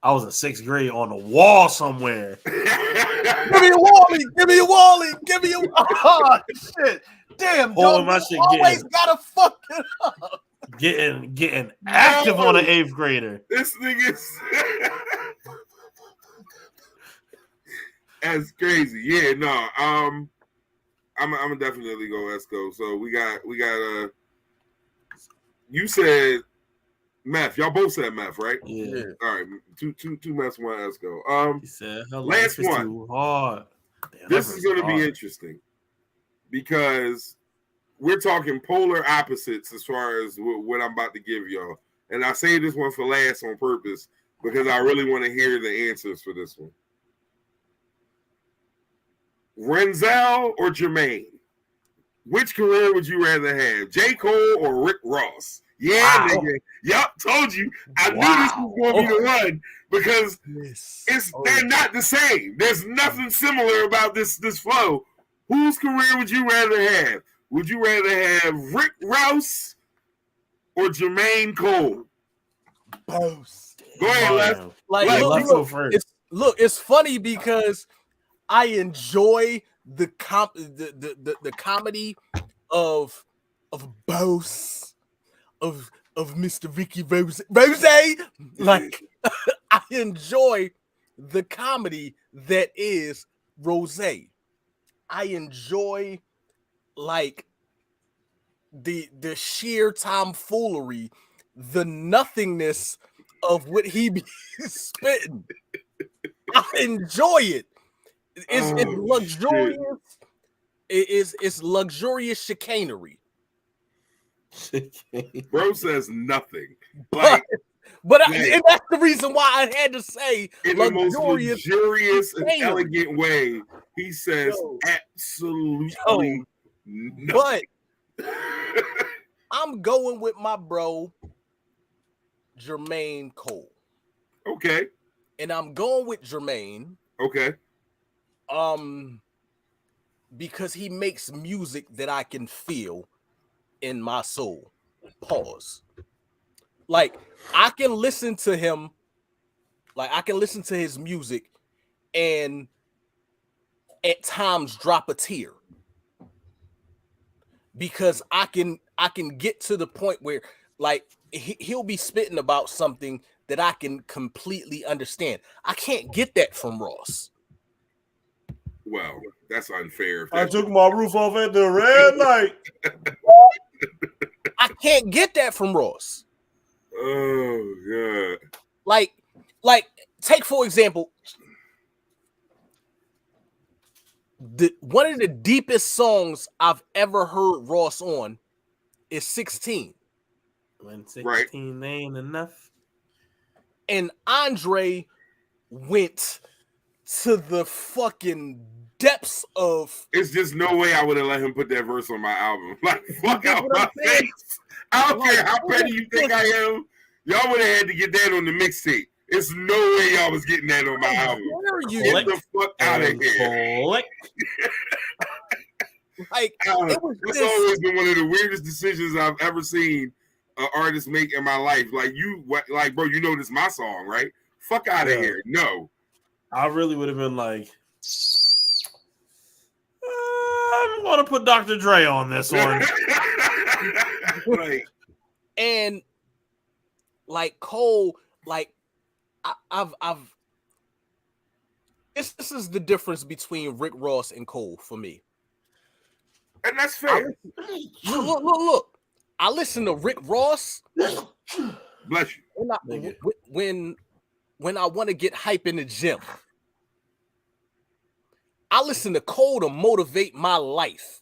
I was in 6th grade on the wall somewhere. Give me a Wally. Give me a Wally. Give me a. Oh, shit. Damn, Pulling dog. my shit, Always gotta fuck it up. Getting active on an 8th grader. This nigga's that's crazy. Yeah, no. I'm definitely go Esco. So we got you said meth. Y'all both said meth, right? Yeah. All right. Two meths, one Esco. He said her last life is one. too hard. Damn, This is gonna be interesting because we're talking polar opposites as far as what I'm about to give y'all. And I say this one for last on purpose because I really want to hear the answers for this one. Renzel or Jermaine? Which career would you rather have? J. Cole or Rick Ross? Yeah, nigga. Yup, told you. I knew this was going to be the one because they're not the same. There's nothing similar about this flow. Whose career would you rather have? Would you rather have Rick Ross or Jermaine Cole? Both. Go ahead, Les. It's funny because I enjoy the comedy of both of Mr. Ricky Rose. Like I enjoy the comedy that is Rose. I enjoy like the sheer tomfoolery, the nothingness of what he be spitting. I enjoy it. It's luxurious. It's luxurious chicanery. Bro says nothing. But and that's the reason why I had to say in the most luxurious and elegant way. He says absolutely nothing. But I'm going with my bro Jermaine Cole. Okay. And I'm going with Jermaine. Okay. Because he makes music that I can feel in my soul. Pause. Like I can listen to him, like I can listen to his music and at times drop a tear. Because I can get to the point where like he'll be spitting about something that I can completely understand. I can't get that from Ross. Well, that's unfair. I took my roof off at the red light. I can't get that from Ross. Oh god. Like take for example, one of the deepest songs I've ever heard Ross on is 16. When 16 ain't enough. And Andre went to the fucking depths of. It's just no way I would have let him put that verse on my album. Like, fuck out my face. I don't care how petty you think I am. Y'all would have had to get that on the mixtape. It's no way y'all was getting that on my album. Get the fuck out of here. Like, it's always been one of the weirdest decisions I've ever seen an artist make in my life. Like, bro, you know this is my song, right? Fuck out of here. No. I really would have been like, I'm going to put Dr. Dre on this one. Right. And like Cole, like this is the difference between Rick Ross and Cole for me. And that's fair. Look. I listen to Rick Ross. Bless you. When I want to get hype in the gym. I listen to Cole to motivate my life.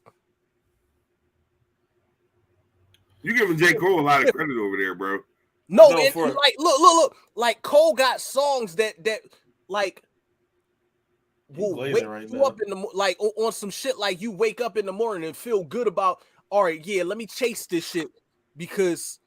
You giving J. Cole a lot of credit over there, bro. No, like look. Like Cole got songs that like will wake you up in the like on some shit like you wake up in the morning and feel good about. All right, yeah, let me chase this shit because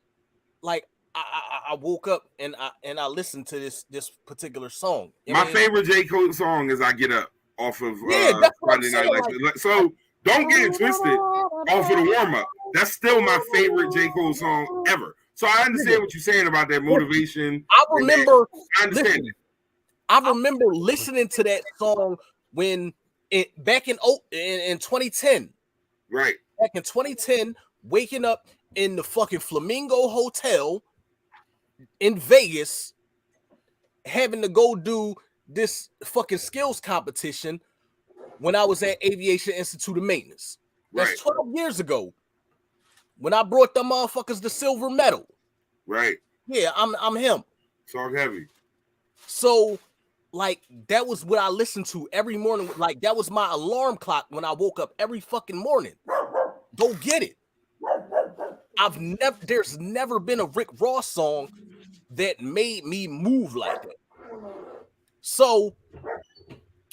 like I woke up and I listened to this particular song. My favorite J. Cole song is "I Get Up" off of that's what I'm Friday saying, Night Lights. So don't get it twisted. Off of the warm up, that's still my favorite J. Cole song ever. So I understand what you're saying about that motivation. I remember. I understand it. I remember listening to that song when back in 2010. Right. Back in 2010, waking up in the fucking Flamingo Hotel in Vegas, having to go do this fucking skills competition when I was at Aviation Institute of Maintenance. That's 12 years ago. When I brought them motherfuckers the silver medal. Right. Yeah, I'm him. Song heavy. So, like, that was what I listened to every morning. Like, that was my alarm clock when I woke up every fucking morning. Go get it. There's never been a Rick Ross song that made me move like that. So,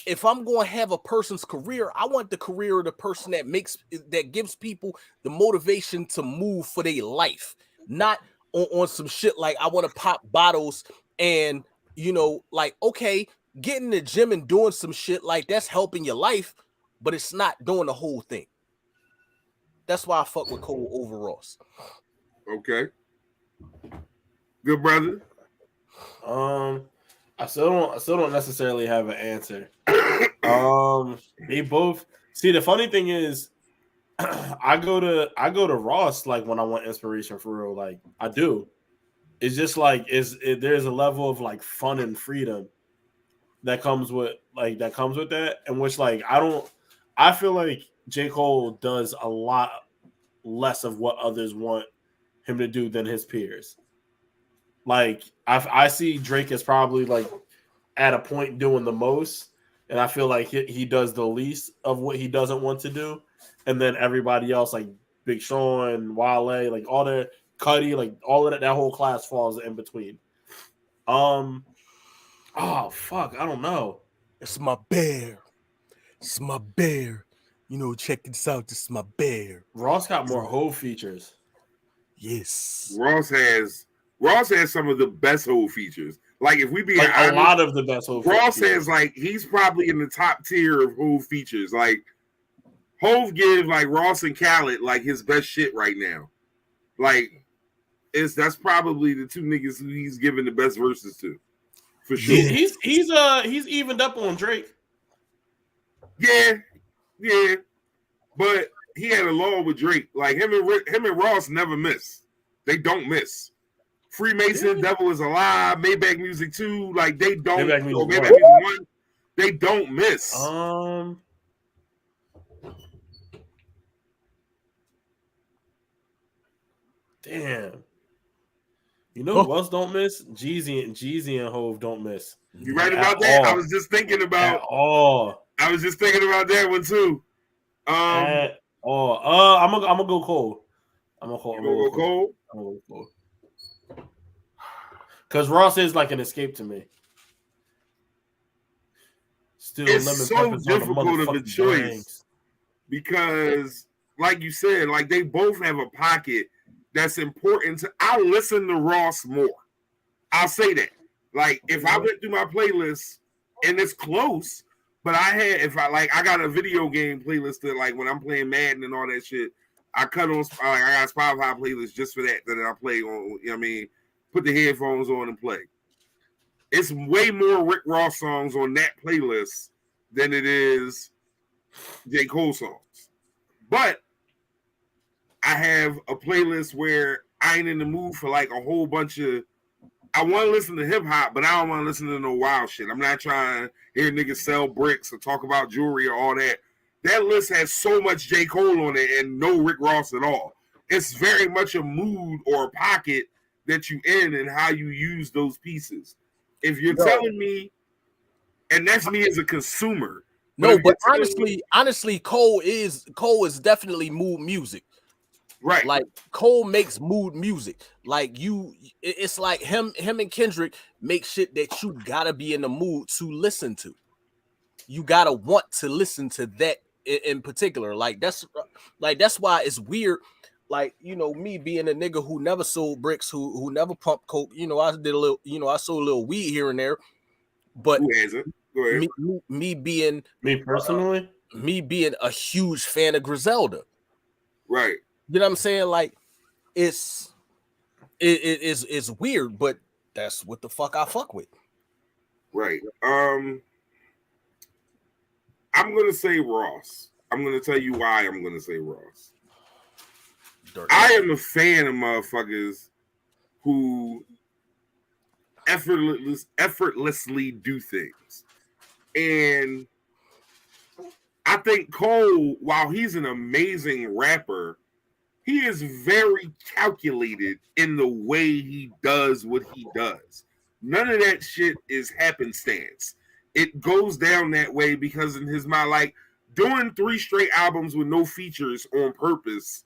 if I'm going to have a person's career, I want the career of the person that gives people the motivation to move for their life, not on some shit like I want to pop bottles and, you know, like, okay, getting in the gym and doing some shit like that's helping your life, but it's not doing the whole thing. That's why I fuck with Cole over Ross. Okay. Good brother. I still don't necessarily have an answer. They both see. The funny thing is, I go to Ross like when I want inspiration for real. Like I do. It's just like there's a level of like fun and freedom that comes with that, and which like I feel like J. Cole does a lot less of what others want him to do than his peers. Like I see Drake as probably like at a point doing the most, and I feel like he does the least of what he doesn't want to do, and then everybody else like Big Sean, Wale, like all the Cudi, like all of that whole class falls in between. Oh fuck, I don't know. It's my bear. It's my bear. You know, check this out. This is my bear. Ross got more whole features. Yes. Ross has some of the best whole features. Like if we be like honest, a lot of the best whole Ross features. has like he's probably in the top tier of whole features. Like Hove gives like Ross and Khaled like his best shit right now. Like that's probably the two niggas who he's giving the best verses to. For sure. He's evened up on Drake. Yeah. But he had a law with Drake. Like him and Ross never miss. They don't miss. Freemason, Devil is Alive, Maybach Music 2, like they don't. Maybach Music 1, they don't miss. Damn. You know who else don't miss? Jeezy and Hove don't miss. You right about that? I was just thinking about. I was just thinking about that one too. I'm gonna go Cole. I'm gonna go Cole. Because Ross is like an escape to me. Still, it's so difficult of a choice because, like you said, like they both have a pocket that's important to. I listen to Ross more. I'll say that. Like if I went through my playlist and it's close, but I got a video game playlist that like when I'm playing Madden and all that shit, I cut on. I got Spotify playlist just for that I play on. You know what I mean? Put the headphones on and play. It's way more Rick Ross songs on that playlist than it is J. Cole songs. But I have a playlist where I ain't in the mood for like a whole bunch of. I want to listen to hip hop, but I don't want to listen to no wild shit. I'm not trying to hear niggas sell bricks or talk about jewelry or all that. That list has so much J. Cole on it and no Rick Ross at all. It's very much a mood or a pocket that you in and how you use those pieces. If you're telling me, and that's me as a consumer. But honestly, Cole is definitely mood music. Right. Like Cole makes mood music. Like it's like him and Kendrick make shit that you gotta be in the mood to listen to. You gotta want to listen to that in particular. Like that's why it's weird like, you know, me being a nigga who never sold bricks, who never pumped coke, you know, I did a little, you know, I sold a little weed here and there, but Who hasn't? Go ahead. me being Me personally, me being a huge fan of Griselda, Right. you know what I'm saying? Like, it's weird, but that's what the fuck I fuck with. Right. I'm gonna say Ross. I'm gonna tell you why I'm gonna say Ross. I am a fan of motherfuckers who effortlessly do things. And I think Cole, while he's an amazing rapper, he is very calculated in the way he does what he does. None of that shit is happenstance. It goes down that way because in his mind, like doing 3 straight albums with no features on purpose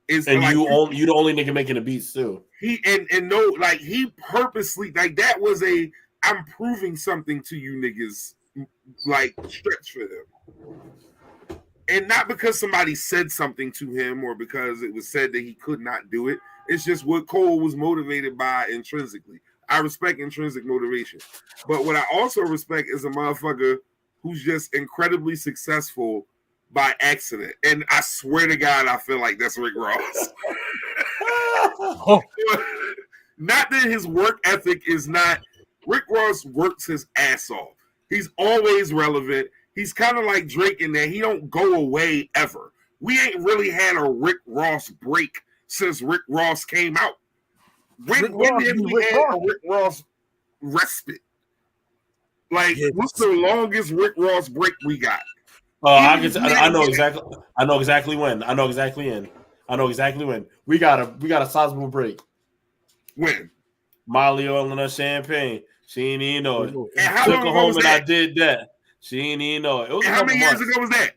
is and like, you the only nigga making the beats too. He he purposely, like, that was a I'm proving something to you niggas, like, stretch for him. And not because somebody said something to him or because it was said that he could not do it. It's just what Cole was motivated by intrinsically. I respect intrinsic motivation. But what I also respect is a motherfucker who's just incredibly successful by accident. And I swear to God, I feel like that's Rick Ross. Not that his work ethic is not. Rick Ross works his ass off. He's always relevant. He's kind of like Drake in that he don't go away ever. We ain't really had a Rick Ross break since Rick Ross came out. When did we have a Rick Ross respite? Like, what's the longest Rick Ross break we got? I know exactly when. We got a sizable break. When? Molly oil and her champagne. She ain't even know it. And how Took long her ago home was and that? I did that. She ain't even know it. It was and how many years ago was that?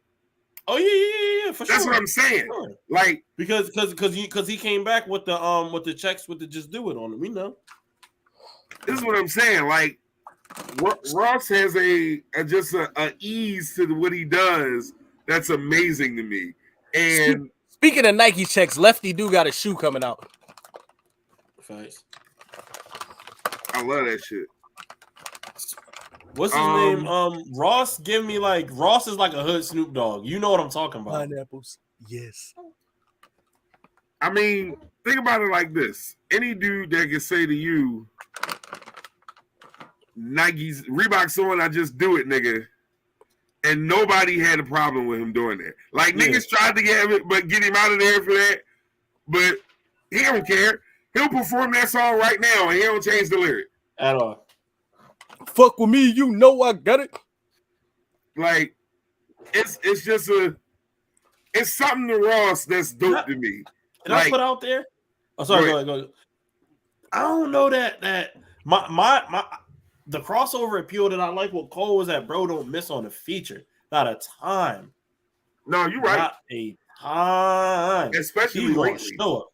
Oh yeah, for sure. That's what I'm saying. Sure. Like, because he came back with the checks with the Just Do It on it. We know. This is what I'm saying. Like, Ross has a ease to what he does that's amazing to me. And speaking of Nike checks, Lefty do got a shoe coming out. Thanks. I love that shit. What's his name? Ross. Give me like Ross is like a hood Snoop Dogg. You know what I'm talking about? Pineapples. Yes. I mean, think about it like this: any dude that can say to you, "Nike's Reebok's on, I just do it, nigga," and nobody had a problem with him doing that. Like, niggas tried to get him out of there for that, but he don't care. He'll perform that song right now, and he don't change the lyric at all. Fuck with me, you know I got it. Like, it's just it's something to Ross that's dope to me. Did I put out there? Oh, sorry. Go ahead. I don't know that my the crossover appeal that I like with Cole was that bro don't miss on a feature, not a time. No, you're right. Not a time, especially lately. Show up.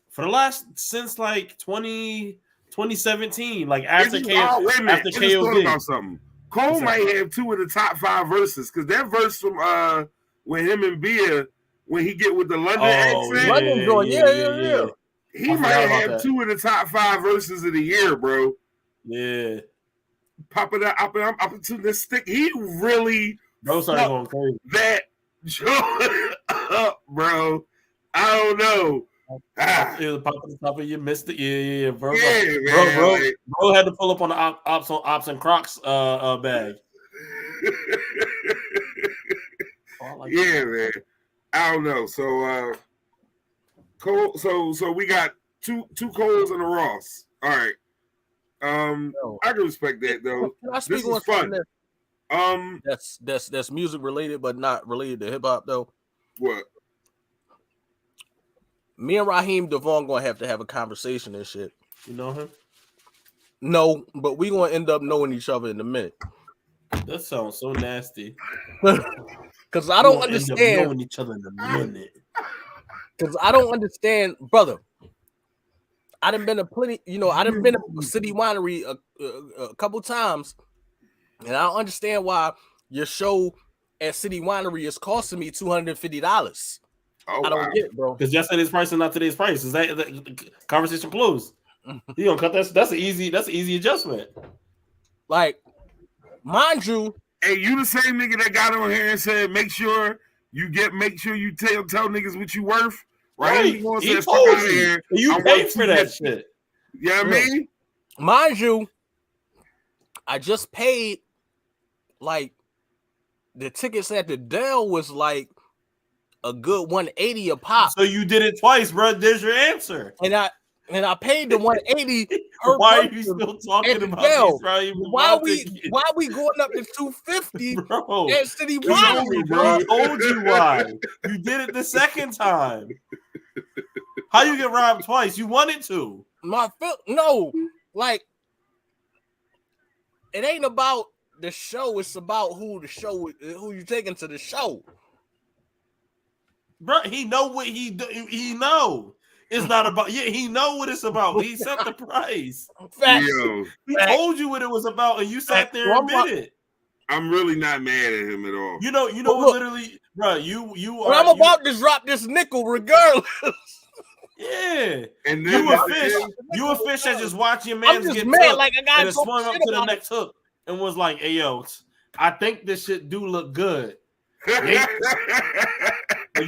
For the last since like 2017, like after KOD. About something. Cole might have 2 of the top 5 verses because that verse from when him and Bia when he get with the London accent. London joint, yeah. He might have 2 of the top 5 verses of the year, bro. Yeah. Pop it up to the stick. He really started going crazy. That joint up, bro. I don't know. It was pop at the top of you missed it. Yeah, bro. Bro had to pull up on the Ops and Crocs bag. Man. I don't know. So Cole, so we got two Coles and a Ross. All right. I can respect that though. Can I speak this is fun. That's music related, but not related to hip hop though. What? Me and Raheem Devon gonna have to have a conversation and shit. You know him? No, but we gonna end up knowing each other in a minute. That sounds so nasty. Because I don't understand. End up knowing each other in a minute. Because I don't understand, brother. I done been to plenty, I done been to City Winery a couple times, and I don't understand why your show at City Winery is costing me $250. Oh, I don't get it, bro. Because yesterday's price and not today's price. Is that the conversation closed? You don't cut that. That's an easy adjustment. Like, mind you, hey, you the same nigga that got on here and said, make sure you tell niggas what you worth. Right? He told you. You paid for that shit. You know what I mean? Mind you, I just paid, like, the tickets at the Dell was like a good 180 a pop. So you did it twice, bro. There's your answer. And I paid the 180. Why are you still talking about Dell? these? Why we going up to 250 bro? at City Winery, bro? I told you why. You did it the second time. How you get robbed twice? You wanted to. No, like, it ain't about the show. It's about who you taking to the show. Bro, he know what he do. He know. It's not about. Yeah, he know what it's about. He set the price. Facts. He told you what it was about, and you sat there and admitted it. I'm really not mad at him at all. You know, literally, bro. You are. I'm about to drop this nickel regardless. Yeah, and then you a fish that just watch your man get mad, took like I got and swung up to the next hook and was like, "Hey yo, I think this shit do look good."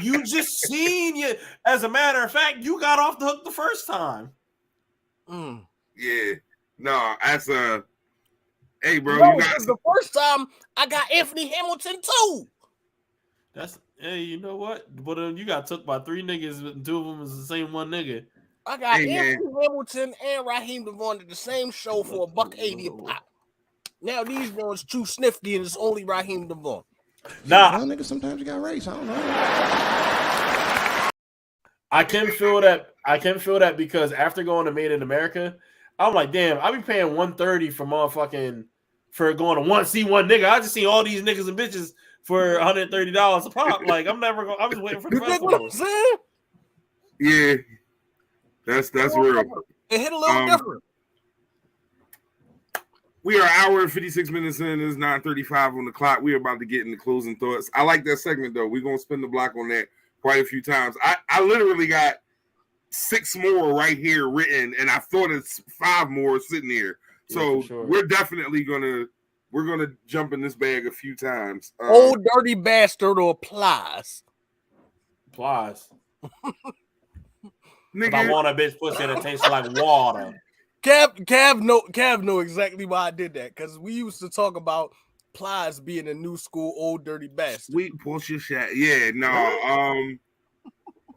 You just seen you. As a matter of fact, you got off the hook the first time. Yeah, no, that's hey, bro, no, you got the first time I got Anthony Hamilton too. Hey, you know what? But you got took by 3 niggas, and 2 of them is the same one nigga. I got Anthony Hamilton and Raheem DeVaughn at the same show for $180 a pop. Now these ones too snifty, and it's only Raheem DeVaughn. Nah, niggas sometimes you got race. I don't know. I can feel that because after going to Made in America, I'm like, damn, I be paying $130 for going to see one nigga. I just see all these niggas and bitches for $130 a pop. Like, I'm just waiting for the festival. What I'm saying? Yeah, that's real. It hit a little different. We are an hour and 56 minutes in. It's 9:35 on the clock. We are about to get into closing thoughts. I like that segment though. We're gonna spin the block on that quite a few times. I literally got 6 more right here written, and I thought it's 5 more sitting here. So sure. We're definitely gonna jump in this bag a few times. Old dirty bastard or Plies. Nigga, I want a bitch pussy that tastes like water. Cav know exactly why I did that, because we used to talk about Plies being a new school old dirty bastard. Sweet pussy shit. Yeah, no.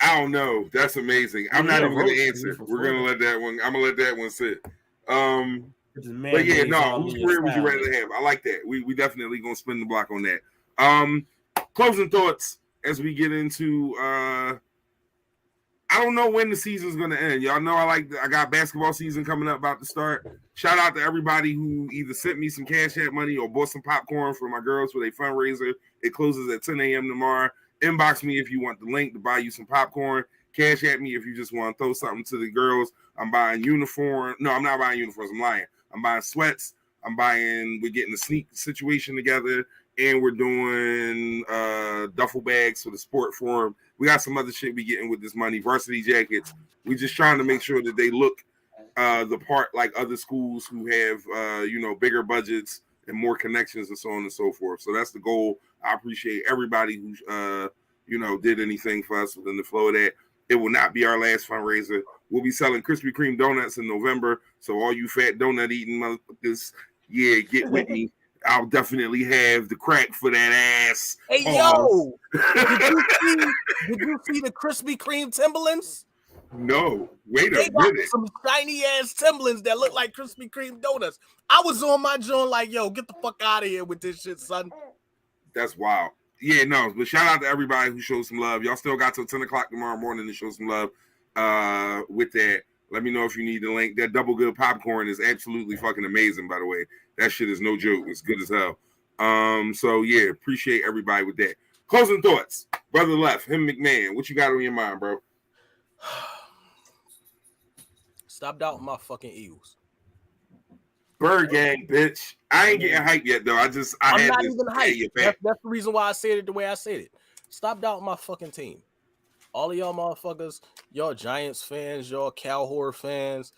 I don't know. That's amazing. I'm not even gonna answer. We're gonna let that one. I'm gonna let that one sit. But yeah, no. Whose career would you rather have? I like that. We definitely gonna spin the block on that. Closing thoughts as we get into. I don't know when the season's gonna end. Y'all know I got basketball season coming up, about to start. Shout out to everybody who either sent me some Cash App money or bought some popcorn for my girls for their fundraiser. It closes at 10 a.m. tomorrow. Inbox me if you want the link to buy you some popcorn. Cash at me if you just want to throw something to the girls. I'm buying uniform. No, I'm not buying uniforms. I'm lying. I'm buying sweats. We're getting the sneak situation together, and we're doing duffel bags for the sport forum. We got some other shit we getting with this money. Varsity jackets. We just trying to make sure that they look the part like other schools who have bigger budgets and more connections and so on and so forth. So that's the goal. I appreciate everybody who did anything for us within the flow of that. It will not be our last fundraiser. We'll be selling Krispy Kreme donuts in November. So all you fat donut eating motherfuckers, yeah, get with me. I'll definitely have the crack for that ass. Hey, yo, did you see the Krispy Kreme Timberlands? No, wait a minute. They got some shiny ass Timberlands that look like Krispy Kreme donuts. I was on my joint like, yo, get the fuck out of here with this shit, son. That's wild. Yeah, no, but shout out to everybody who showed some love. Y'all still got till 10 o'clock tomorrow morning to show some love with that. Let me know if you need the link. That Double Good popcorn is absolutely fucking amazing, by the way. That shit is no joke. It's good as hell. So yeah, appreciate everybody with that. Closing thoughts. Brother Left, him McMahon. What you got on your mind, bro? Stop doubting my fucking Eagles. Bird gang, bitch. I ain't getting hyped yet, though. I'm not even hyped. That's the reason why I said it the way I said it. Stop doubting my fucking team. all of y'all motherfuckers, y'all Giants fans, y'all Cowhor fans.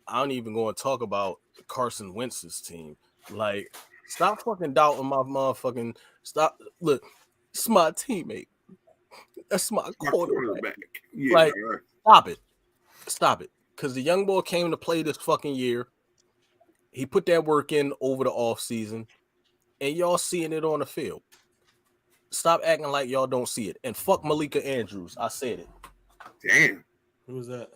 I don't even going to talk about Carson Wentz's team. Like, stop fucking doubting my motherfucking. Stop. Look, it's my teammate. That's my quarterback. Yeah, like, stop it. Because the young boy came to play this fucking year. He put that work in over the offseason, and y'all seeing it on the field. Stop acting like y'all don't see it. And fuck Malika Andrews. I said it. Damn. Who was that?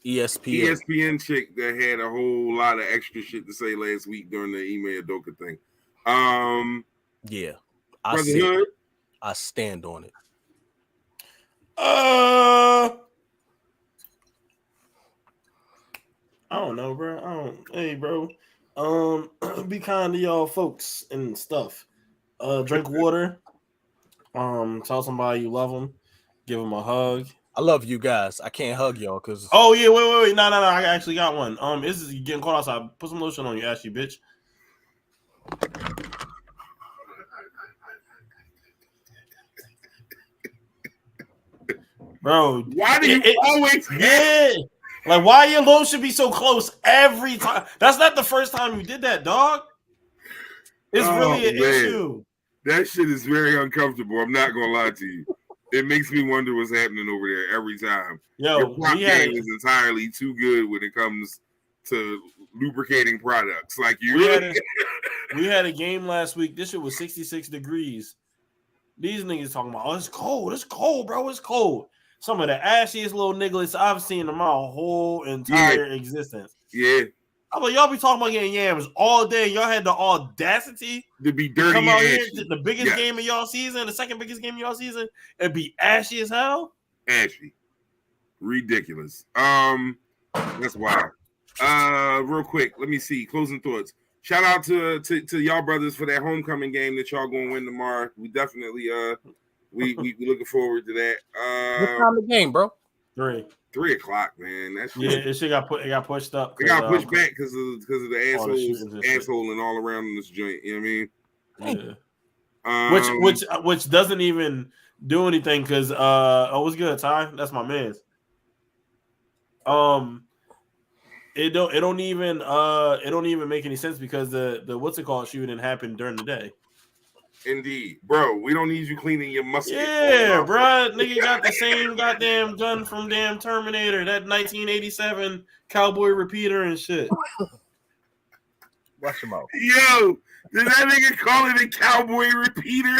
ESPN. ESPN chick that had a whole lot of extra shit to say last week during the Ime Udoka thing. Yeah. I stand on it. I don't know, bro. Hey, bro. Be kind to y'all folks and stuff. Drink water. Tell somebody you love them. Give them a hug. I love you guys. I can't hug y'all because. Oh yeah, wait. No. I actually got one. This is getting caught outside. Put some lotion on you, ashy bitch. Bro, why do you always like why your lotion should be so close every time? That's not the first time you did that, dog. It's really an issue. That shit is very uncomfortable. I'm not gonna lie to you. It makes me wonder what's happening over there every time. Yo, your prop game is entirely too good when it comes to lubricating products. Like you, we had a game last week. This shit was 66 degrees. These niggas talking about, oh, it's cold, bro. It's cold. Some of the ashiest little nigglets I've seen in my whole entire existence. Yeah. I'm like, y'all be talking about getting yams all day. Y'all had the audacity to be dirty. Come out here, the biggest game of y'all season, the second biggest game of y'all season, and be ashy as hell. Ashy, ridiculous. That's wild. Real quick, let me see. Closing thoughts. Shout out to y'all brothers for that homecoming game that y'all gonna win tomorrow. We definitely we looking forward to that. What time of the game, bro? 3 o'clock, man. That's it got pushed up. It got pushed back because of the asshole and all around in this joint. You know what I mean? Yeah. Which doesn't even do anything because what's good, Ty? That's my man's. It don't even make any sense because the what's it called shooting happened during the day. Indeed, bro. We don't need you cleaning your musket. Yeah, bro. Nigga got the same goddamn gun from damn Terminator, that 1987 cowboy repeater and shit. Watch him out. Yo, did that nigga call it a cowboy repeater?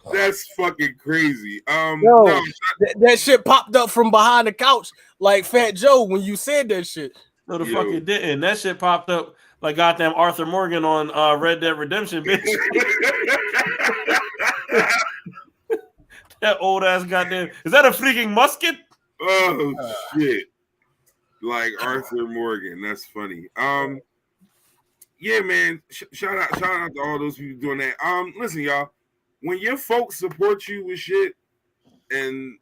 That's fucking crazy. Yo, that shit popped up from behind the couch like Fat Joe when you said that shit. No, the fuck it didn't. That shit popped up like goddamn Arthur Morgan on Red Dead Redemption, bitch. That old ass goddamn. Is that a freaking musket? Oh shit! Like Arthur Morgan. That's funny. Yeah, man. Shout out to all those people doing that. Listen, y'all. When your folks support you with shit, and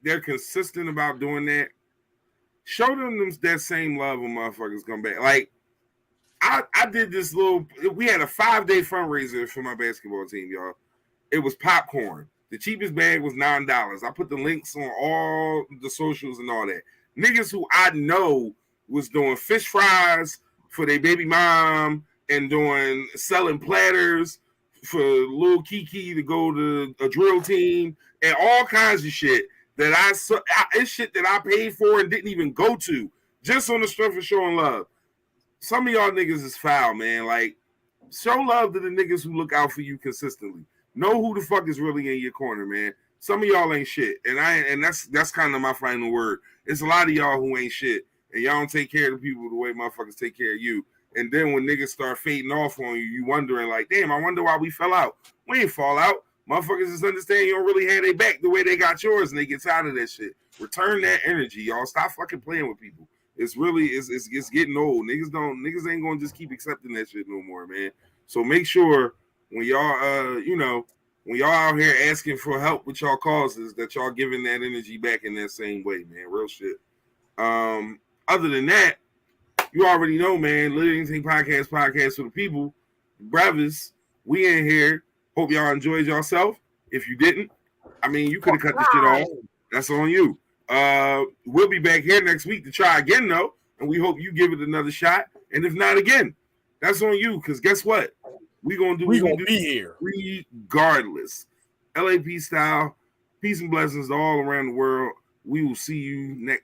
they're consistent about doing that, show them that same love when motherfuckers come back. Like, I did this we had a 5-day fundraiser for my basketball team, y'all. It was popcorn. The cheapest bag was $9. I put the links on all the socials and all that. Niggas who I know was doing fish fries for their baby mom and selling platters for little Kiki to go to a drill team and all kinds of shit that it's shit that I paid for and didn't even go to just on the strength of showing love. Some of y'all niggas is foul, man. Like, show love to the niggas who look out for you consistently. Know who the fuck is really in your corner, man. Some of y'all ain't shit, and that's kind of my final word. It's a lot of y'all who ain't shit, and y'all don't take care of the people the way motherfuckers take care of you. And then when niggas start fading off on you, you wondering like, damn, I wonder why we fell out. We ain't fall out. Motherfuckers just understand you don't really have their back the way they got yours, and they get tired of that shit. Return that energy, y'all. Stop fucking playing with people. It's really it's getting old. Niggas ain't gonna just keep accepting that shit no more, man. So make sure when y'all when y'all out here asking for help with y'all causes, that y'all giving that energy back in that same way, man. Real shit. Other than that, you already know, man. Lit Anything podcast for the people, brothers. We in here. Hope y'all enjoyed yourself. If you didn't, I mean, you could have cut the shit off. That's on you. We'll be back here next week to try again, though, and we hope you give it another shot. And if not again, that's on you. Because guess what? We gonna do. We gonna be here regardless. LAP style. Peace and blessings to all around the world. We will see you next.